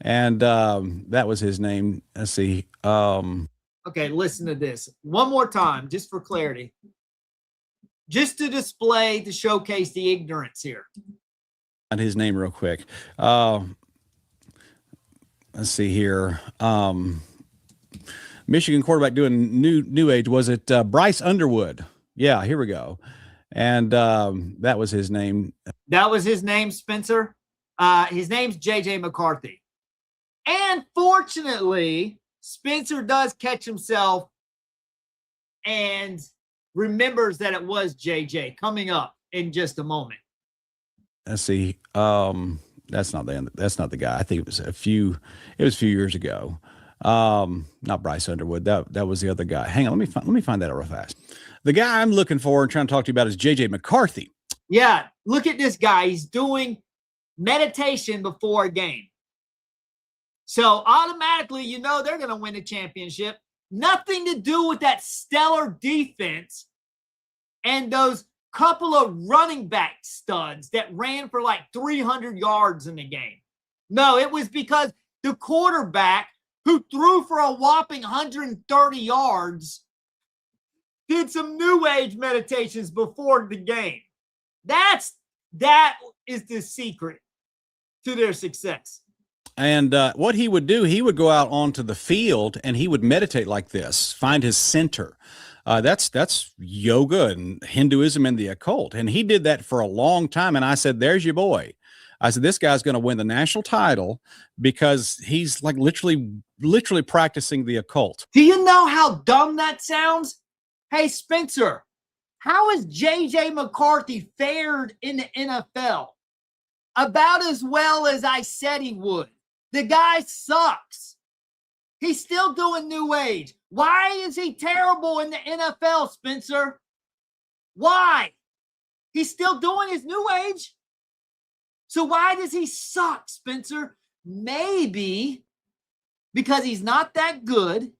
And that was his name. Let's see. Okay, listen to this one more time, just for clarity. Just to display, to showcase the ignorance here. And his name real quick. Let's see here. Michigan quarterback doing new age. Was it Bryce Underwood? Yeah, here we go. And that was his name. That was his name, Spencer. His name's J.J. McCarthy. And fortunately, Spencer does catch himself and remembers that it was J.J. coming up in just a moment. Let's see. That's not the guy. I think it was a few years ago. Not Bryce Underwood. That was the other guy. Hang on, let me find that out real fast. The guy I'm looking for and trying to talk to you about is J.J. McCarthy. Yeah, look at this guy. He's doing meditation before a game. So automatically, you know they're going to win the championship. Nothing to do with that stellar defense and those couple of running back studs that ran for like 300 yards in the game. No, it was because the quarterback who threw for a whopping 130 yards did some new age meditations before the game. That is the secret to their success. And what he would do, he would go out onto the field and he would meditate like this, find his center. That's yoga and Hinduism and the occult. And he did that for a long time. And I said, there's your boy. I said, this guy's going to win the national title because he's like literally practicing the occult. Do you know how dumb that sounds? Hey, Spencer, how has J.J. McCarthy fared in the NFL? About as well as I said he would. The guy sucks. He's still doing new age. Why is he terrible in the NFL, Spencer? Why? He's still doing his new age. So why does he suck, Spencer? Maybe because he's not that good.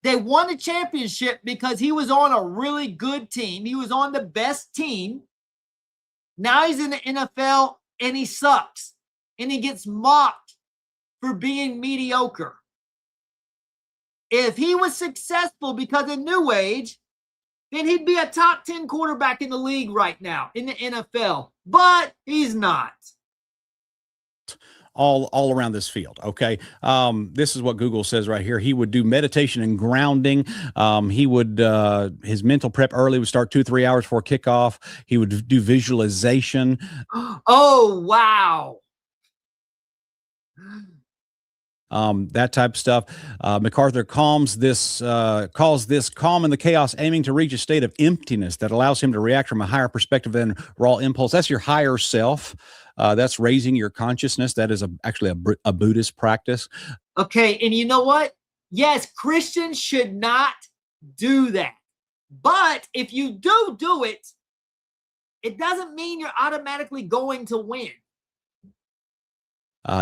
They won the championship because he was on a really good team. He was on the best team. Now he's in the NFL and he sucks. And he gets mocked for being mediocre. If he was successful because of New Age, then he'd be a top 10 quarterback in the league right now in the NFL. But he's not. All around this field. Okay. This is what Google says right here. He would do meditation and grounding. He would, his mental prep early would start 2-3 hours before kickoff. He would do visualization. Oh, wow. That type of stuff. MacArthur calls this calm in the chaos, aiming to reach a state of emptiness that allows him to react from a higher perspective than raw impulse. That's your higher self. That's raising your consciousness. That is actually a Buddhist practice. Okay, and you know what? Yes, Christians should not do that. But if you do it, it doesn't mean you're automatically going to win.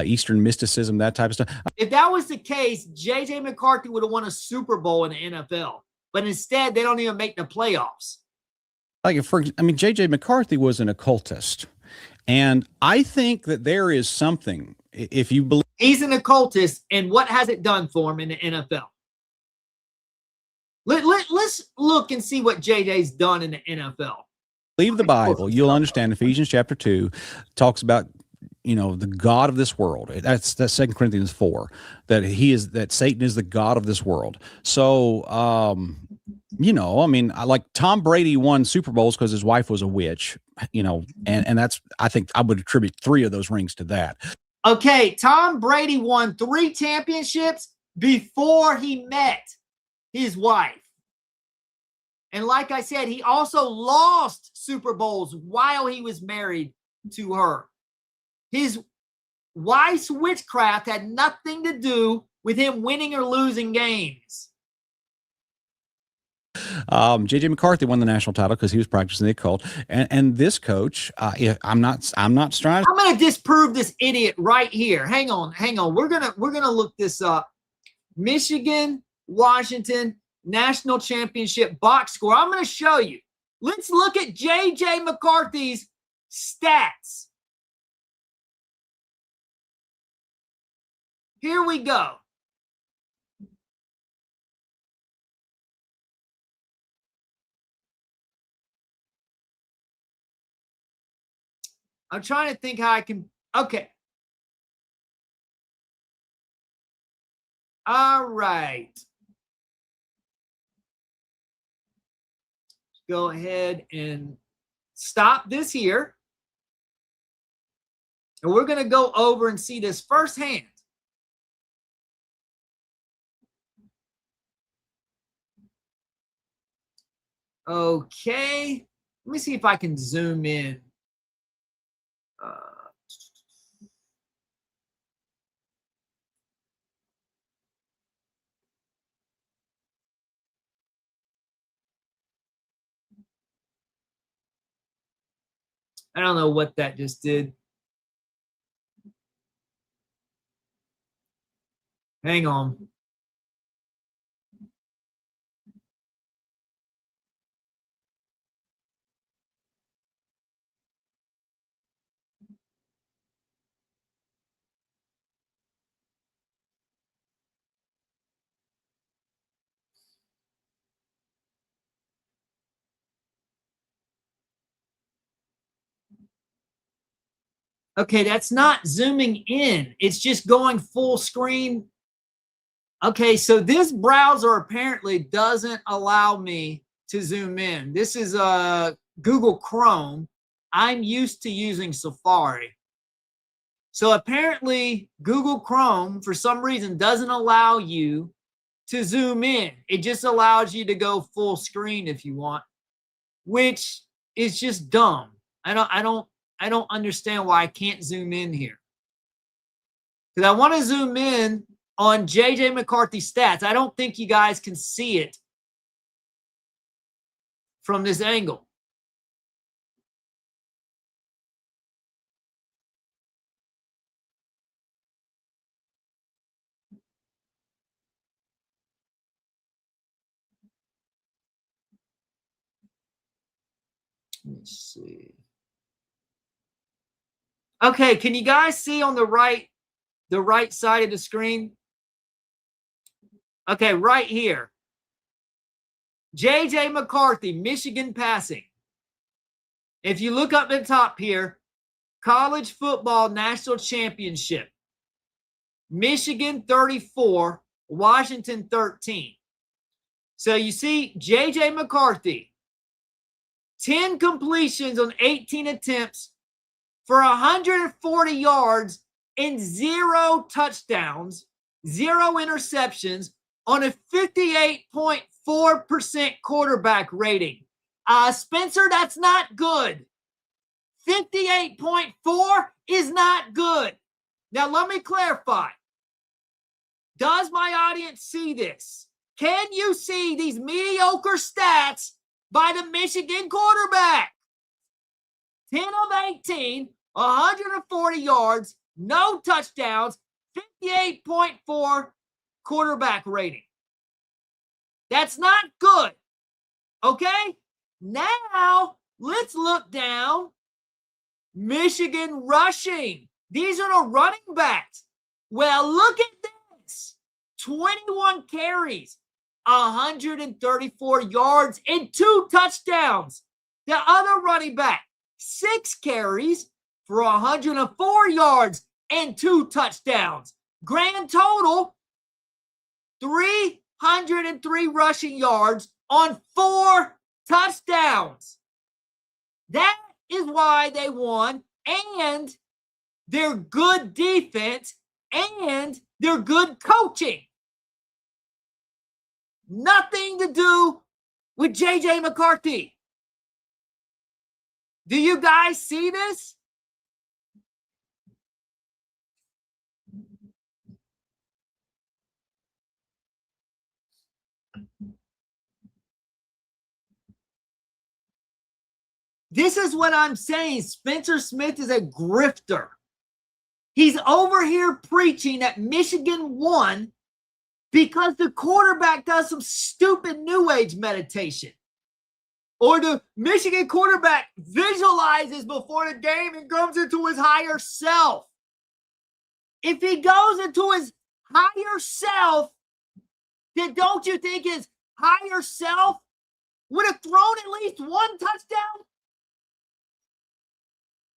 Eastern mysticism, that type of stuff. If that was the case, J.J. McCarthy would have won a Super Bowl in the NFL. But instead, they don't even make the playoffs. J.J. McCarthy was an occultist. And I think that there is something, if you believe. He's an occultist, and what has it done for him in the NFL? Let's look and see what JJ's done in the NFL. Believe the Bible, you'll understand Ephesians chapter 2 talks about, the God of this world. That's 2 Corinthians 4, that Satan is the God of this world. So, I like Tom Brady won Super Bowls because his wife was a witch, and that's, I think I would attribute 3 of those rings to that. Okay, Tom Brady won 3 championships before he met his wife. And like I said, he also lost Super Bowls while he was married to her. His wife's witchcraft had nothing to do with him winning or losing games. J.J. McCarthy won the national title because he was practicing the occult. And this coach, I'm not trying. I'm going to disprove this idiot right here. Hang on. We're gonna look this up. Michigan, Washington, national championship box score. I'm going to show you. Let's look at J.J. McCarthy's stats. Here we go. I'm trying to think how I can. Okay. All right. Go ahead and stop this here. And we're going to go over and see this firsthand. Okay. Let me see if I can zoom in. I don't know what that just did. Hang on. Okay, that's not zooming in. It's just going full screen. Okay, so this browser apparently doesn't allow me to zoom in. This is Google Chrome. I'm used to using Safari. So apparently Google Chrome, for some reason, doesn't allow you to zoom in. It just allows you to go full screen if you want, which is just dumb. I don't understand why I can't zoom in here. Because I want to zoom in on J.J. McCarthy's stats. I don't think you guys can see it from this angle. Let's see. Okay, can you guys see on the right side of the screen? Okay, right here. J.J. McCarthy, Michigan passing. If you look up at the top here, college football national championship. Michigan 34, Washington 13. So you see J.J. McCarthy, 10 completions on 18 attempts for 140 yards and 0 touchdowns, 0 interceptions on a 58.4% quarterback rating. Spencer, that's not good. 58.4 is not good. Now, let me clarify. Does my audience see this? Can you see these mediocre stats by the Michigan quarterback? 10 of 18, 140 yards, no touchdowns, 58.4 quarterback rating. That's not good. Okay? Now, let's look down. Michigan rushing. These are the running backs. Well, look at this. 21 carries, 134 yards, and 2 touchdowns. The other running back, 6 carries for 104 yards and 2 touchdowns. Grand total, 303 rushing yards on 4 touchdowns. That is why they won, and their good defense and their good coaching. Nothing to do with J.J. McCarthy. Do you guys see this? This is what I'm saying. Spencer Smith is a grifter. He's over here preaching that Michigan won because the quarterback does some stupid New Age meditation. Or the Michigan quarterback visualizes before the game and goes into his higher self. If he goes into his higher self, then don't you think his higher self would have thrown at least 1 touchdown?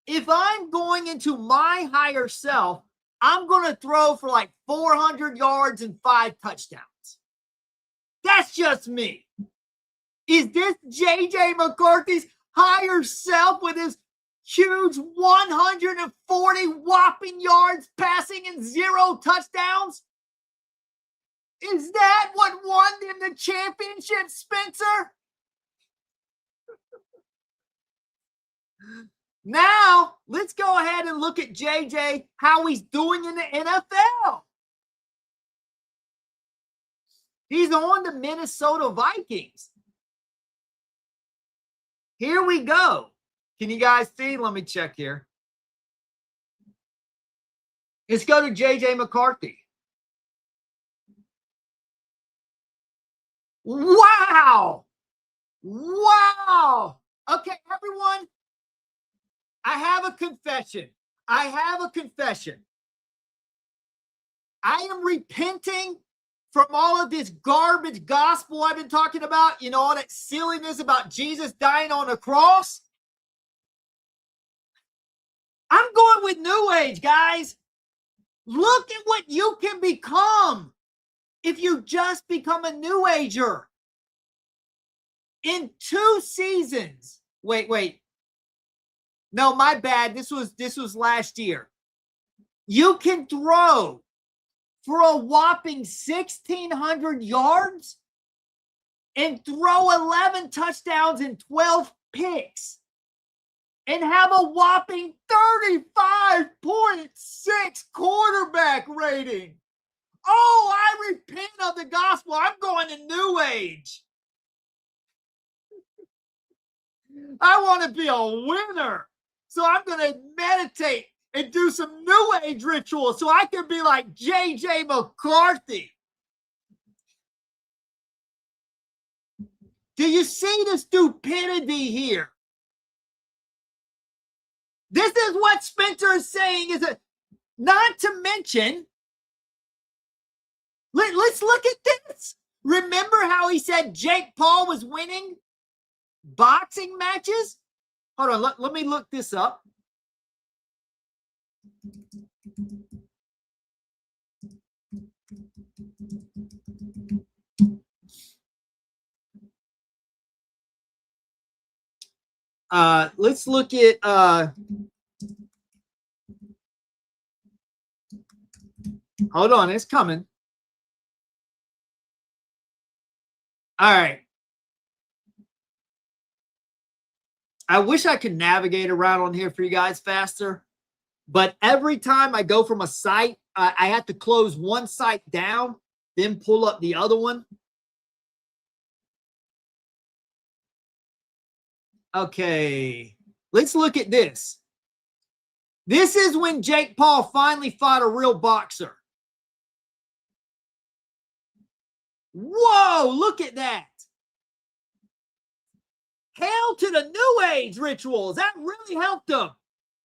If I'm going into my higher self, I'm going to throw for like 400 yards and 5 touchdowns. That's just me. Is this J.J. McCarthy's higher self with his huge 140 whopping yards passing and 0 touchdowns? Is that what won them the championship, Spencer? Now, let's go ahead and look at JJ, how he's doing in the NFL. He's on the Minnesota Vikings. Here we go. Can you guys see? Let me check here. Let's go to JJ McCarthy. Wow. Wow. Okay, everyone. I have a confession. I am repenting from all of this garbage gospel I've been talking about, all that silliness about Jesus dying on the cross. I'm going with New Age, guys. Look at what you can become if you just become a New Ager. In 2 seasons. Wait. No, my bad. This was last year. You can throw for a whopping 1,600 yards and throw 11 touchdowns and 12 picks and have a whopping 35.6 quarterback rating. Oh, I repent of the gospel. I'm going to New Age. I want to be a winner. So I'm going to meditate and do some New Age rituals so I can be like J.J. McCarthy. Do you see the stupidity here? This is what Spencer is saying, not to mention, let's look at this. Remember how he said Jake Paul was winning boxing matches? Hold on, let me look this up. Let's look at hold on, it's coming. All right. I wish I could navigate around on here for you guys faster, but every time I go from a site I have to close one site down, then pull up the other one. Okay, let's look at this. This is when Jake Paul finally fought a real boxer. Whoa, look at that. Hail to the New Age rituals. That really helped him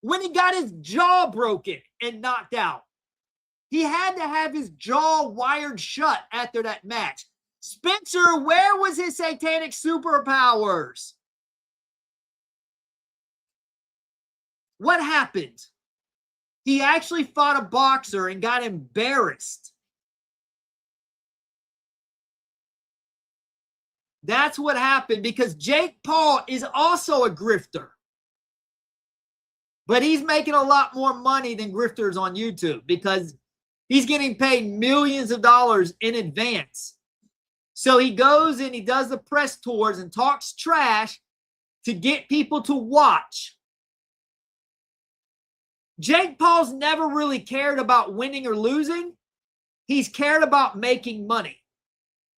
when he got his jaw broken and knocked out. He had to have his jaw wired shut after that match. Spencer, where was his satanic superpowers? What happened? He actually fought a boxer and got embarrassed. That's what happened, because Jake Paul is also a grifter. But he's making a lot more money than grifters on YouTube because he's getting paid millions of dollars in advance. So he goes and he does the press tours and talks trash to get people to watch. Jake Paul's never really cared about winning or losing. He's cared about making money.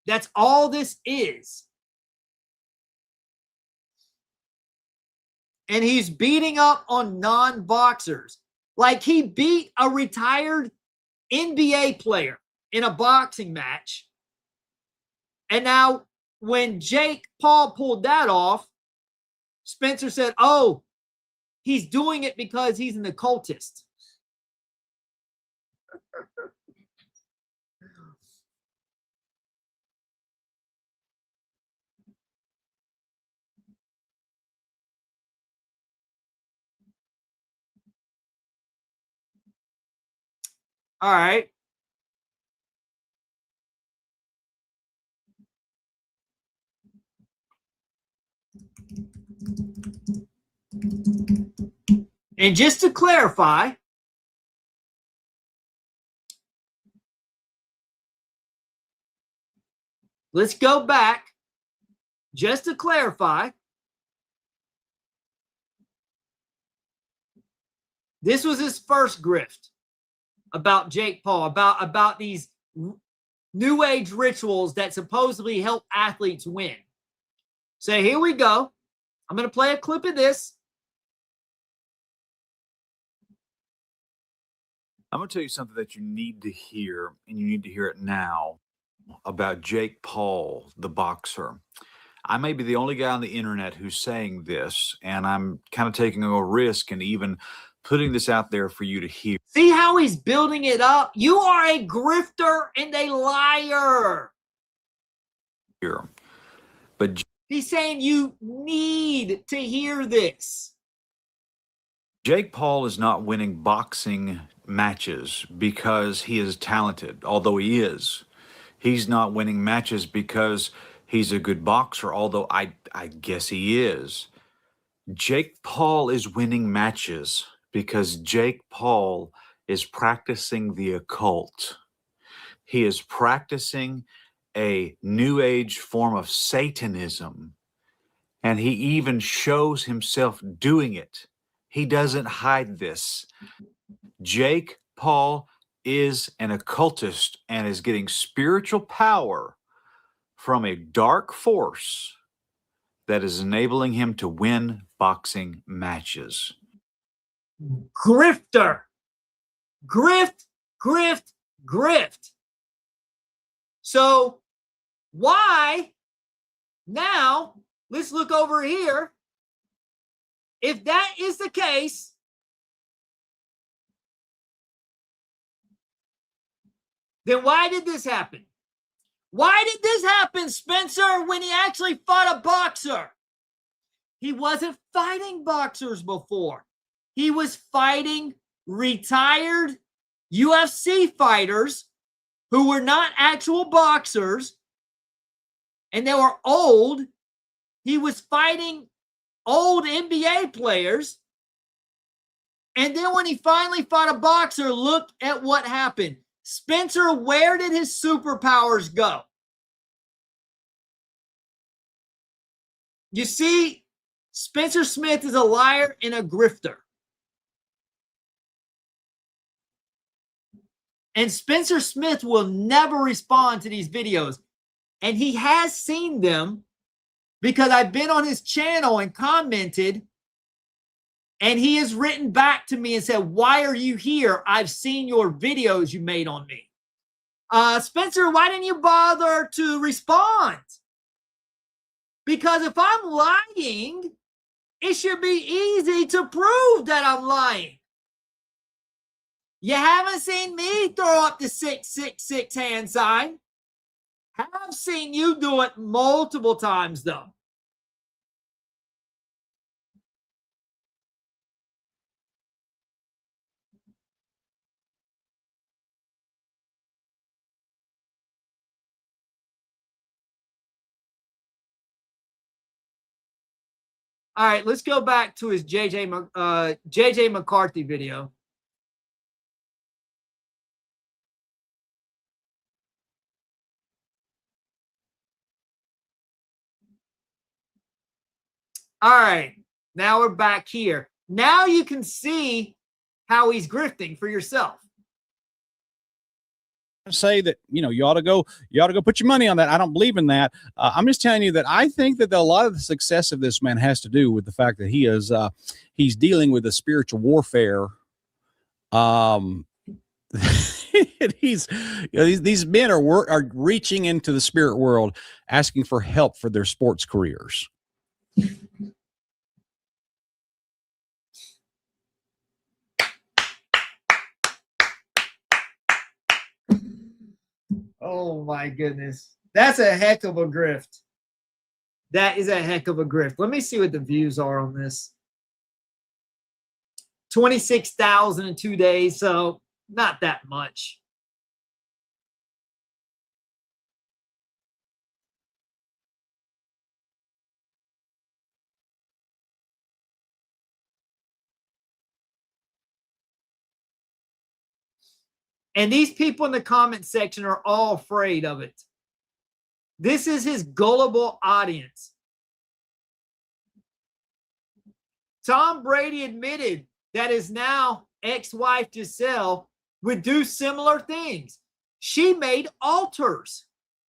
That's all this is. And he's beating up on non-boxers. Like he beat a retired NBA player in a boxing match. And now when Jake Paul pulled that off, Spencer said, oh, he's doing it because he's an occultist. All right. And just to clarify, let's go back. Just to clarify, this was his first grift about Jake Paul, about these new age rituals that supposedly help athletes win. So here we go. I'm going to play a clip of this. I'm going to tell you something that you need to hear, and you need to hear it now, about Jake Paul, the boxer. I may be the only guy on the internet who's saying this, and I'm kind of taking a risk and even putting this out there for you to hear. See how he's building it up? You are a grifter and a liar. But he's saying you need to hear this. Jake Paul is not winning boxing matches because he is talented, although he is. He's not winning matches because he's a good boxer, although I guess he is. Jake Paul is winning matches because Jake Paul is practicing the occult. He is practicing a new age form of Satanism, and he even shows himself doing it. He doesn't hide this. Jake Paul is an occultist and is getting spiritual power from a dark force that is enabling him to win boxing matches. Grifter. Grift, grift, grift. So why now, let's look over here. If that is the case, then why did this happen? Why did this happen, Spencer, when he actually fought a boxer? He wasn't fighting boxers before. He was fighting retired UFC fighters who were not actual boxers, and they were old. He was fighting old NBA players. And then when he finally fought a boxer, look at what happened. Spencer, where did his superpowers go? You see, Spencer Smith is a liar and a grifter. And Spencer Smith will never respond to these videos. And he has seen them because I've been on his channel and commented, and he has written back to me and said, why are you here? I've seen your videos you made on me. Spencer, why didn't you bother to respond? Because if I'm lying, it should be easy to prove that I'm lying. You haven't seen me throw up the 666 hand sign. Have seen you do it multiple times, though. All right, let's go back to his JJ McCarthy video. All right, now we're back here. Now you can see how he's grifting for yourself. Say that, you know, you ought to go put your money on that. I don't believe in that. I'm just telling you that I think that a lot of the success of this man has to do with the fact that he is he's dealing with a spiritual warfare. These men are reaching into the spirit world, asking for help for their sports careers. Oh my goodness. That's a heck of a grift. That is a heck of a grift. Let me see what the views are on this. 26,000 in 2 days, so not that much. And these people in the comment section are all afraid of it. This is his gullible audience. Tom Brady admitted that his now ex-wife Giselle would do similar things. She made altars.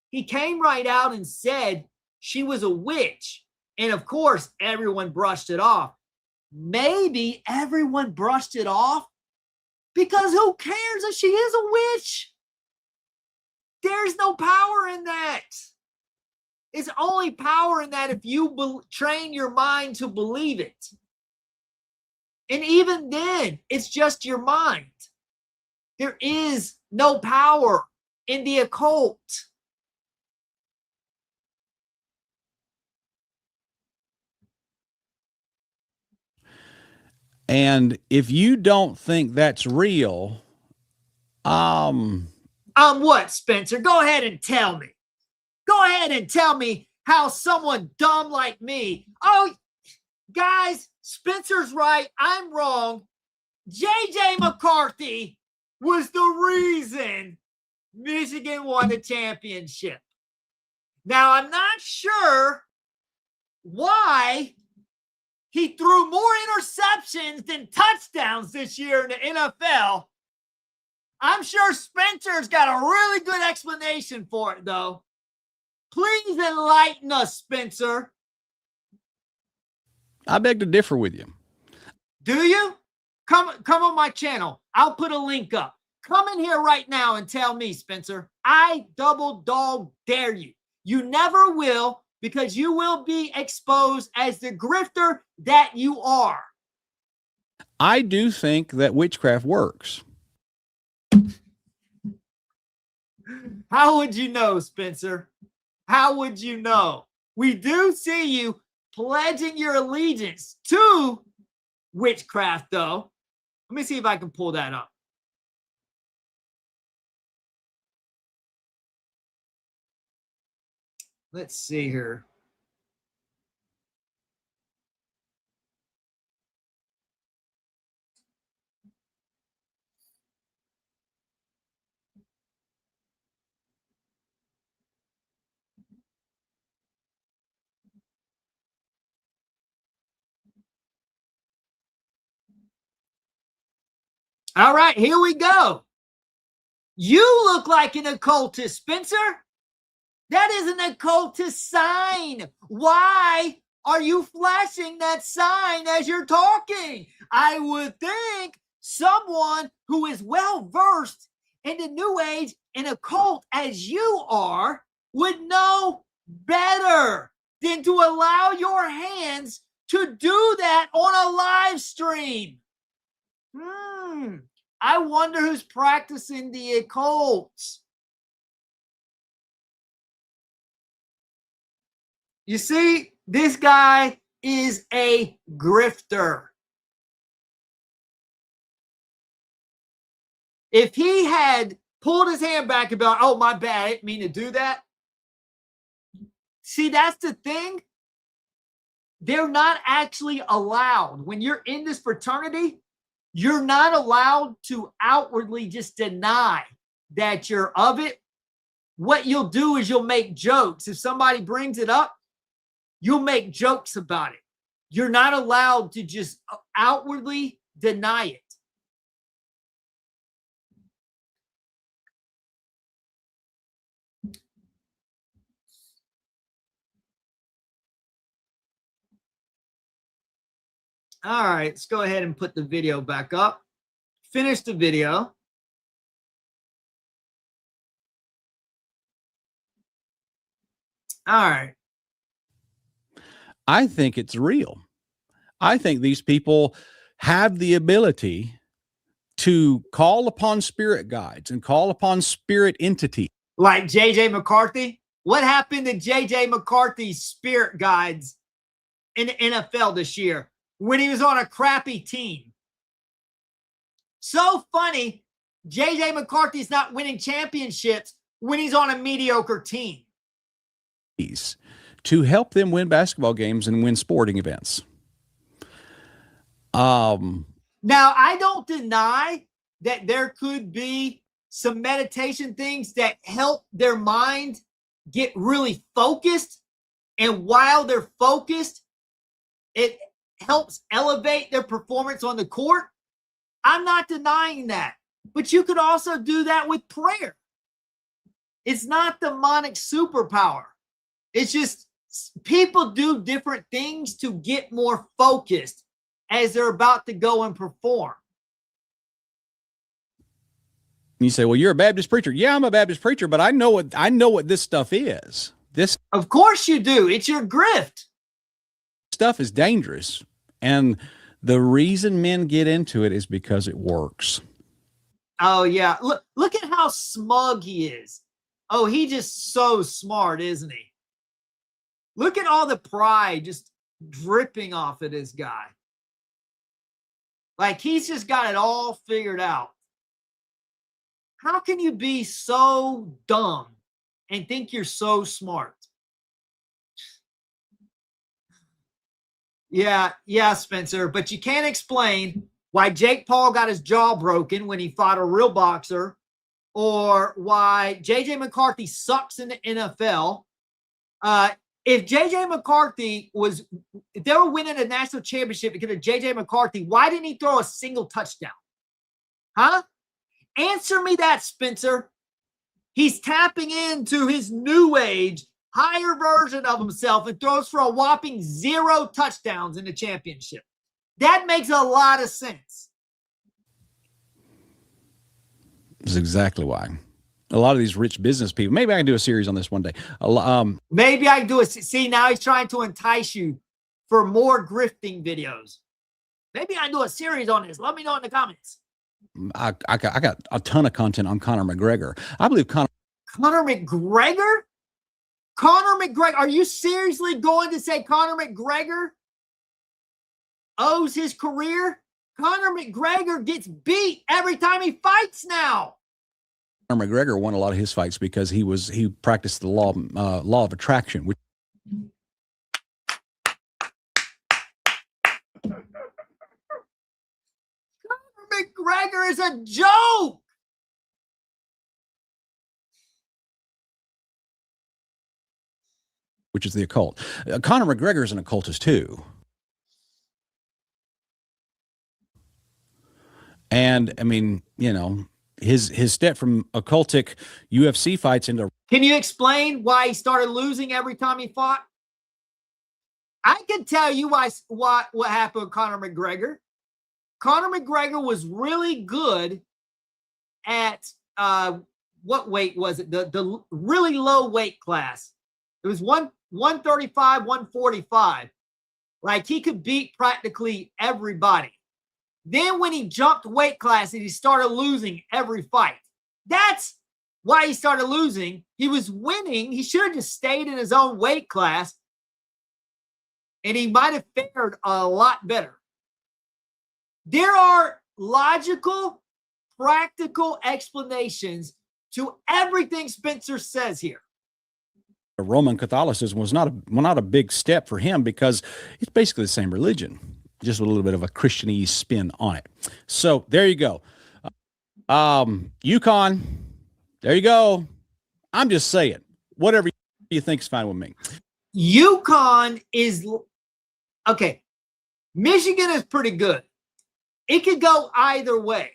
He came right out and said she was a witch. And of course, everyone brushed it off. Maybe everyone brushed it off because who cares if she is a witch? There's no power in that. It's only power in that if you train your mind to believe it. And even then, it's just your mind. There is no power in the occult. And if you don't think that's real, what, Spencer? Go ahead and tell me. Go ahead and tell me how someone dumb like me. Oh, guys, Spencer's right. I'm wrong. JJ McCarthy was the reason Michigan won the championship. Now, I'm not sure why he threw more interceptions than touchdowns this year in the NFL. I'm sure Spencer's got a really good explanation for it, though. Please enlighten us, Spencer. I beg to differ with you. Do you? Come on my channel. I'll put a link up. Come in here right now and tell me, Spencer. I double dog dare you. You never will, because you will be exposed as the grifter that you are. I do think that witchcraft works. How would you know, Spencer? How would you know? We do see you pledging your allegiance to witchcraft, though. Let me see if I can pull that up. Let's see here. All right, here we go. You look like an occultist, Spencer. That is an occultist sign. Why are you flashing that sign as you're talking? I would think someone who is well versed in the New Age and occult as you are would know better than to allow your hands to do that on a live stream. I wonder who's practicing the occult. You see, this guy is a grifter. If he had pulled his hand back and been like, oh, my bad, I didn't mean to do that. See, that's the thing. They're not actually allowed. When you're in this fraternity, you're not allowed to outwardly just deny that you're of it. What you'll do is you'll make jokes. If somebody brings it up, you'll make jokes about it. You're not allowed to just outwardly deny it. All right, let's go ahead and put the video back up. Finish the video. All right. I think it's real. I think these people have the ability to call upon spirit guides and call upon spirit entities. Like JJ McCarthy? What happened to JJ McCarthy's spirit guides in the NFL this year when he was on a crappy team? So funny, JJ McCarthy's not winning championships when he's on a mediocre team. To help them win basketball games and win sporting events. Now, I don't deny that there could be some meditation things that help their mind get really focused. And while they're focused, it helps elevate their performance on the court. I'm not denying that. But you could also do that with prayer. It's not demonic superpower. It's just people do different things to get more focused as they're about to go and perform. You say, well, you're a Baptist preacher. Yeah, I'm a Baptist preacher, but I know what this stuff is. This Of course you do. It's your grift. stuff is dangerous. And the reason men get into it is because it works. Oh, yeah. Look at how smug he is. Oh, he's just so smart, isn't he? Look at all the pride just dripping off of this guy. Like he's just got it all figured out. How can you be so dumb and think you're so smart? Yeah, Spencer, but you can't explain why Jake Paul got his jaw broken when he fought a real boxer, or why JJ McCarthy sucks in the NFL. If JJ McCarthy if they were winning a national championship because of JJ McCarthy, why didn't he throw a single touchdown? Huh? Answer me that, Spencer. He's tapping into his new age, higher version of himself and throws for a whopping 0 touchdowns in the championship. That makes a lot of sense. That's exactly why. A lot of these rich business people, maybe I can do a series on this one day. Maybe I can do it. See, now he's trying to entice you for more grifting videos. Maybe I can do a series on this. Let me know in the comments. I got a ton of content on Conor McGregor. I believe Conor McGregor? Conor McGregor? Are you seriously going to say Conor McGregor owes his career? Conor McGregor gets beat every time he fights now. Conor McGregor won a lot of his fights because he practiced the law of attraction. Which Conor McGregor is a joke. which is the occult. Conor McGregor is an occultist too. And I mean, you know, his step from occultic UFC fights into. Can you explain why he started losing every time he fought? I can tell you what happened with Conor McGregor. Conor McGregor was really good at what weight was it? The really low weight class. It was 135, 145. Like he could beat practically everybody. Then when he jumped weight classes, he started losing every fight. That's why he started losing. He was winning. He should have just stayed in his own weight class, and he might have fared a lot better. There are logical, practical explanations to everything Spencer says here. Roman Catholicism was not a big step for him because it's basically the same religion, just with a little bit of a Christianese spin on it. So there you go. UConn, there you go. I'm just saying, whatever you think is fine with me. UConn is okay. Michigan is pretty good. It could go either way.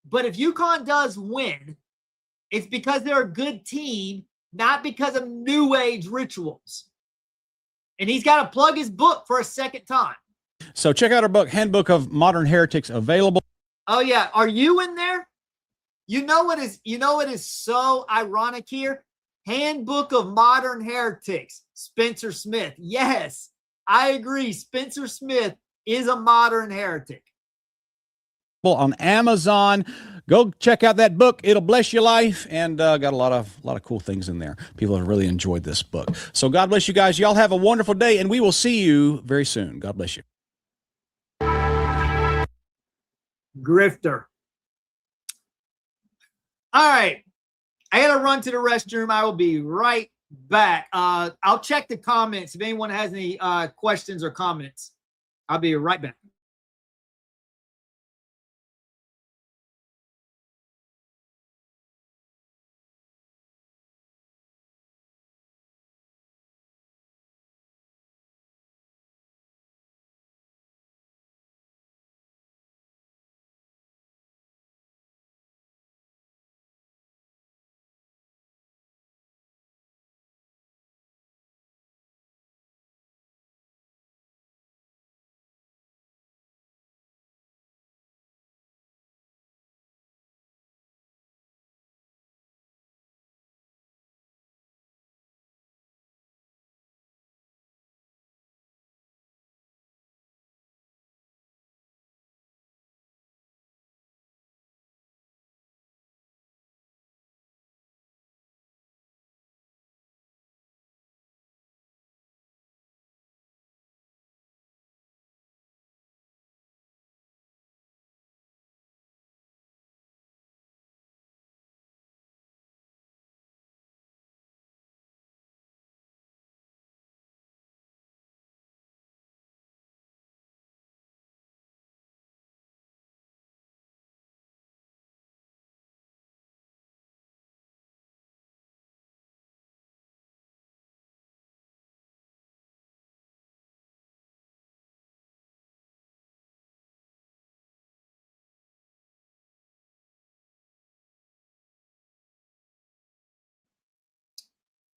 But if UConn does win, it's because they're a good team, not because of New Age rituals. And he's got to plug his book for a second time. So check out our book, Handbook of Modern Heretics, available. Oh, yeah. Are you in there? You know what is so ironic here? Handbook of Modern Heretics, Spencer Smith. Yes, I agree. Spencer Smith is a modern heretic. On Amazon. Go check out that book. It'll bless your life, and got a lot of cool things in there. People have really enjoyed this book. So God bless you guys. Y'all have a wonderful day, and we will see you very soon. God bless you. Grifter. All right. I got to run to the restroom. I will be right back. I'll check the comments if anyone has any questions or comments. I'll be right back.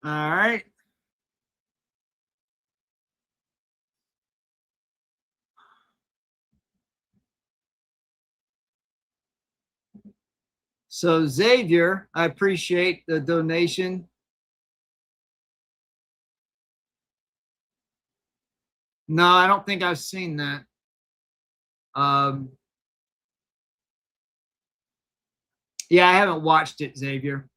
All right. So Xavier, I appreciate the donation. No, I don't think I've seen that. Yeah, I haven't watched it, Xavier.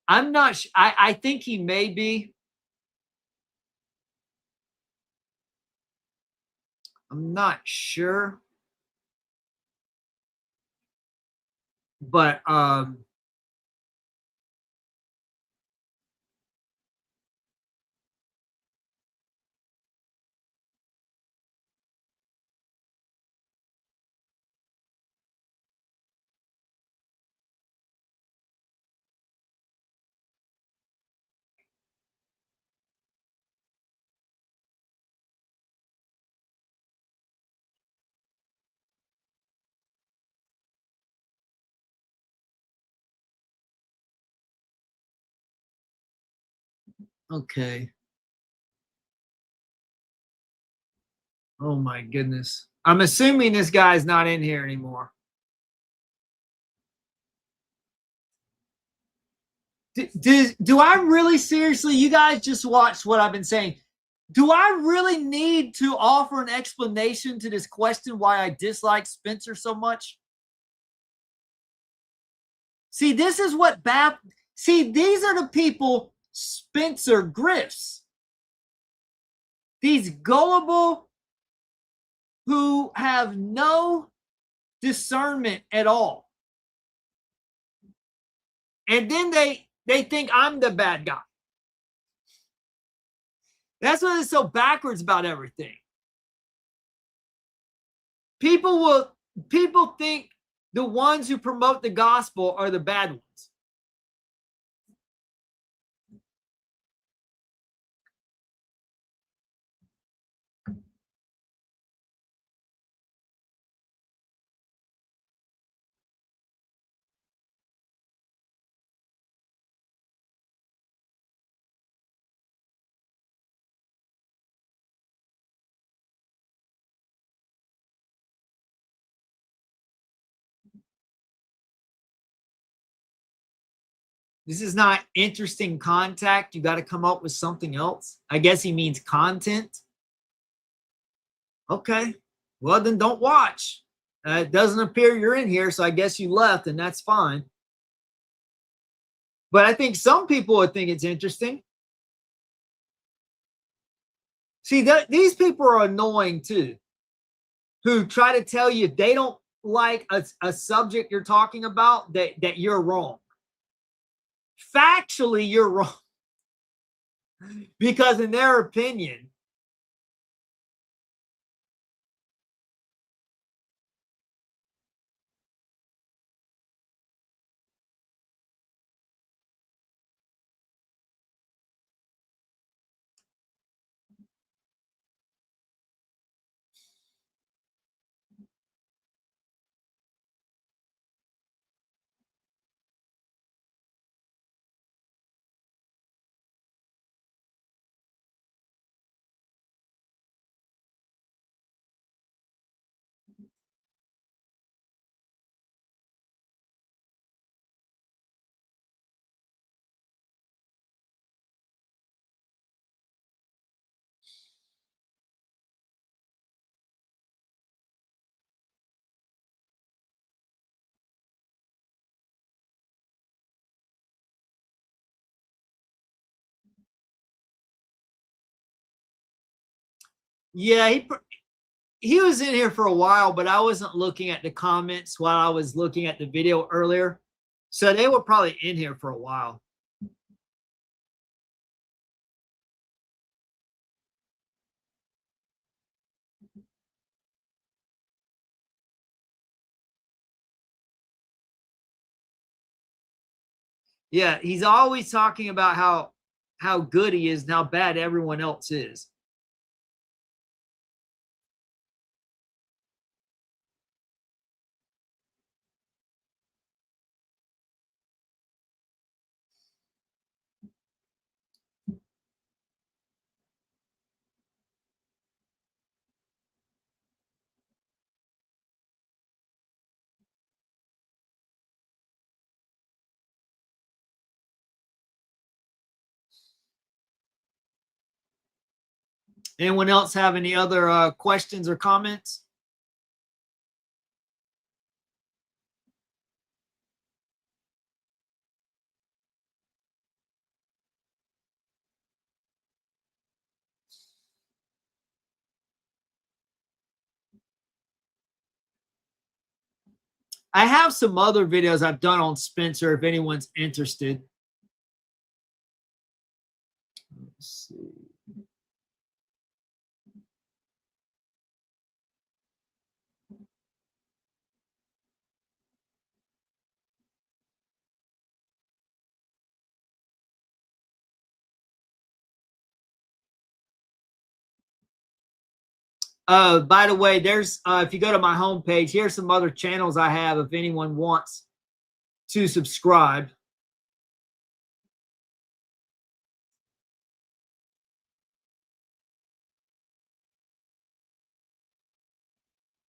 I'm not. I think he may be. I'm not sure. But okay. Oh my goodness. I'm assuming this guy's not in here anymore. Do I really seriously, you guys just watched what I've been saying. Do I really need to offer an explanation to this question why I dislike Spencer so much? See, this is what see, these are the people Spencer grifts. These gullible who have no discernment at all. And then they think I'm the bad guy. That's what is so backwards about everything. People think the ones who promote the gospel are the bad ones. This is not interesting contact. You got to come up with something else. I guess he means content. Okay. Well, then don't watch. It doesn't appear you're in here, so I guess you left, and that's fine. But I think some people would think it's interesting. See, these people are annoying too, who try to tell you if they don't like a subject you're talking about, that you're wrong. Factually, you're wrong. Because in their opinion, yeah, he was in here for a while, but I wasn't looking at the comments while I was looking at the video earlier. So they were probably in here for a while. Yeah, he's always talking about how good he is and how bad everyone else is. Anyone else have any other questions or comments? I have some other videos I've done on Spencer if anyone's interested. Let's see. By the way, there's if you go to my homepage, here's some other channels I have if anyone wants to subscribe.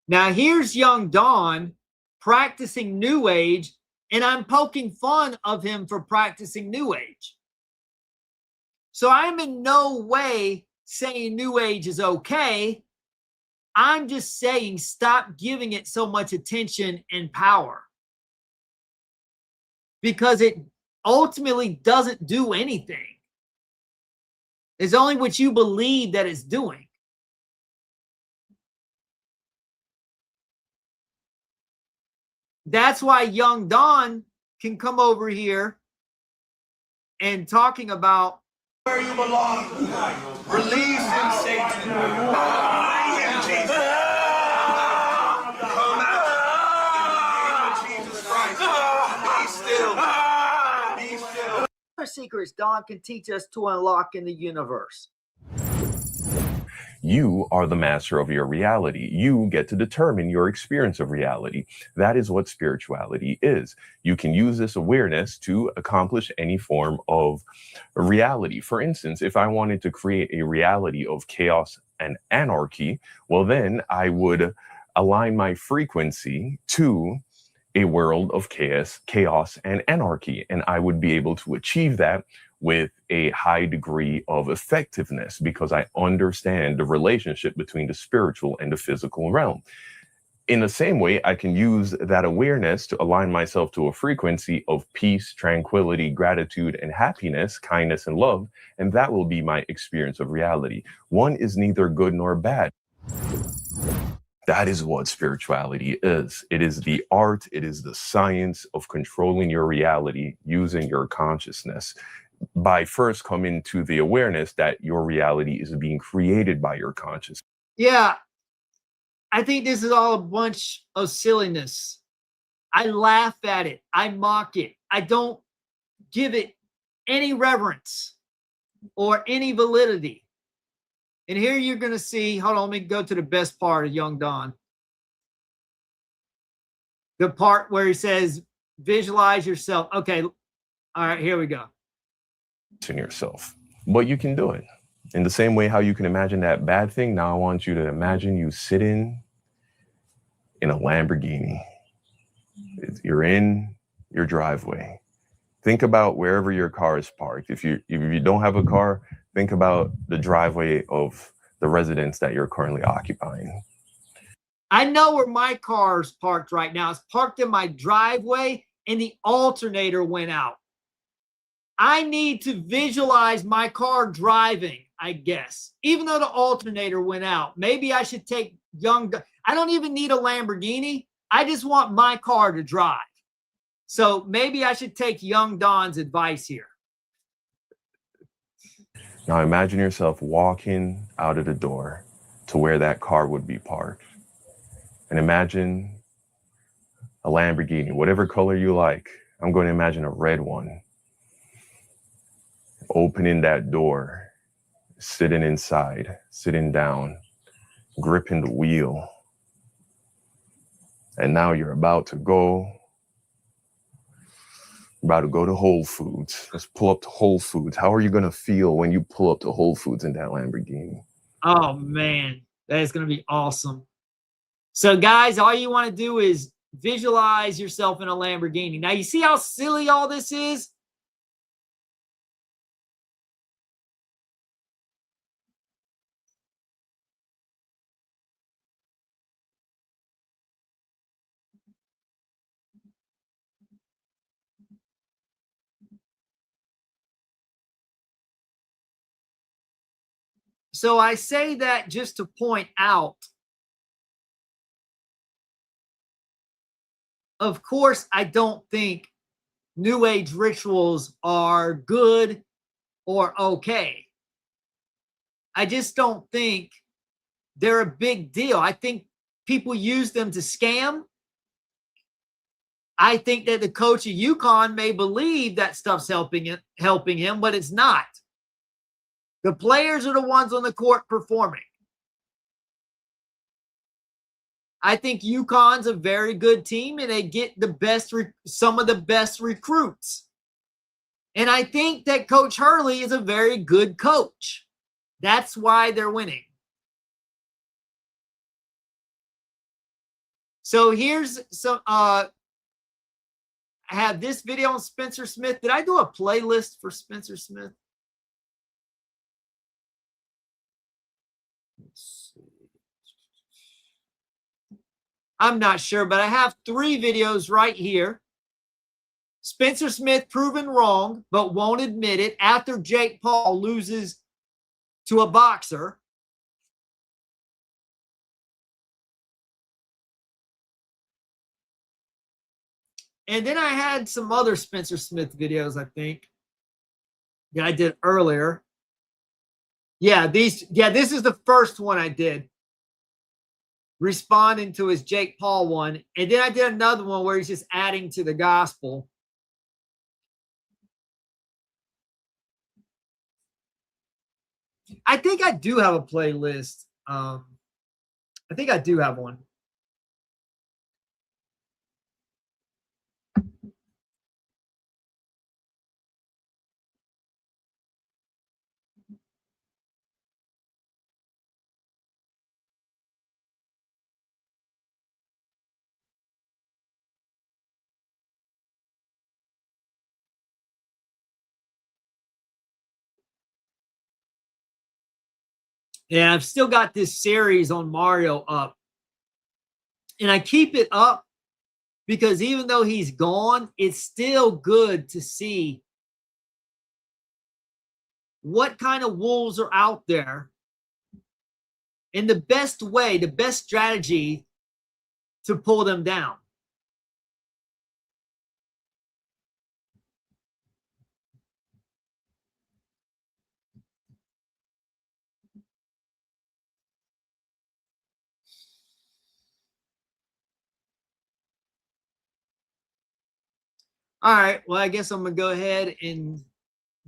Now here's young Don practicing New Age, and I'm poking fun of him for practicing New Age. So I'm in no way saying New Age is okay. I'm just saying stop giving it so much attention and power, because it ultimately doesn't do anything. It's only what you believe that it's doing. That's why young Don can come over here and talking about where you belong. Release him, Satan. Jesus. Come out. In the name of Jesus Christ. Be still. Be still. other secrets Don can teach us to unlock in the universe. You are the master of your reality. You get to determine your experience of reality. That is what spirituality is. You can use this awareness to accomplish any form of reality. For instance, if I wanted to create a reality of chaos and anarchy, well, then I would align my frequency to a world of chaos and anarchy. And I would be able to achieve that with a high degree of effectiveness because I understand the relationship between the spiritual and the physical realm. In the same way, I can use that awareness to align myself to a frequency of peace, tranquility, gratitude, and happiness, kindness, and love, and that will be my experience of reality. One is neither good nor bad. That is what spirituality is. It is the art, it is the science of controlling your reality using your consciousness, by first coming to the awareness that your reality is being created by your consciousness. Yeah, I think this is all a bunch of silliness. I laugh at it. I mock it. I don't give it any reverence or any validity. And here you're going to see, hold on, let me go to the best part of young Don. The part where he says, visualize yourself. Okay, all right, here we go. In yourself, but you can do it in the same way how you can imagine that bad thing. Now I want you to imagine you sitting in a Lamborghini. You're in your driveway. Think about wherever your car is parked. If you don't have a car, think about the driveway of the residence that you're currently occupying. I know where my car's parked right now. It's parked in my driveway and the alternator went out. I need to visualize my car driving, I guess, even though the alternator went out. Maybe I should take I don't even need a Lamborghini. I just want my car to drive. So maybe I should take young Don's advice here. Now imagine yourself walking out of the door to where that car would be parked. And imagine a Lamborghini, whatever color you like. I'm going to imagine a red one. Opening that door, sitting inside, sitting down, gripping the wheel. And now you're about to go to Whole Foods. Let's pull up to Whole Foods. How are you going to feel when you pull up to Whole Foods in that Lamborghini? Oh, man, that is going to be awesome. So, guys, all you want to do is visualize yourself in a Lamborghini. Now, you see how silly all this is? So I say that just to point out of course, I don't think New Age rituals are good or okay. I just don't think they're a big deal. I think people use them to scam. I think that the coach of UConn may believe that stuff's helping him, but it's not. The players are the ones on the court performing. I think UConn's a very good team, and they get the best, some of the best recruits. And I think that Coach Hurley is a very good coach. That's why they're winning. So here's some. I have this video on Spencer Smith. Did I do a playlist for Spencer Smith? Let's see. I'm not sure, but I have 3 videos right here. Spencer Smith proven wrong, but won't admit it after Jake Paul loses to a boxer. And then I had some other Spencer Smith videos, I think, that I did earlier. Yeah, this is the first one I did, responding to his Jake Paul one. And then I did another one where he's just adding to the gospel. I think I do have a playlist. I think I do have one. And I've still got this series on Mario up. And I keep it up because even though he's gone, it's still good to see what kind of wolves are out there and the best way, the best strategy to pull them down. All right, well, I guess I'm going to go ahead and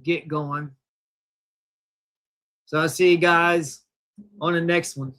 get going. So I'll see you guys on the next one.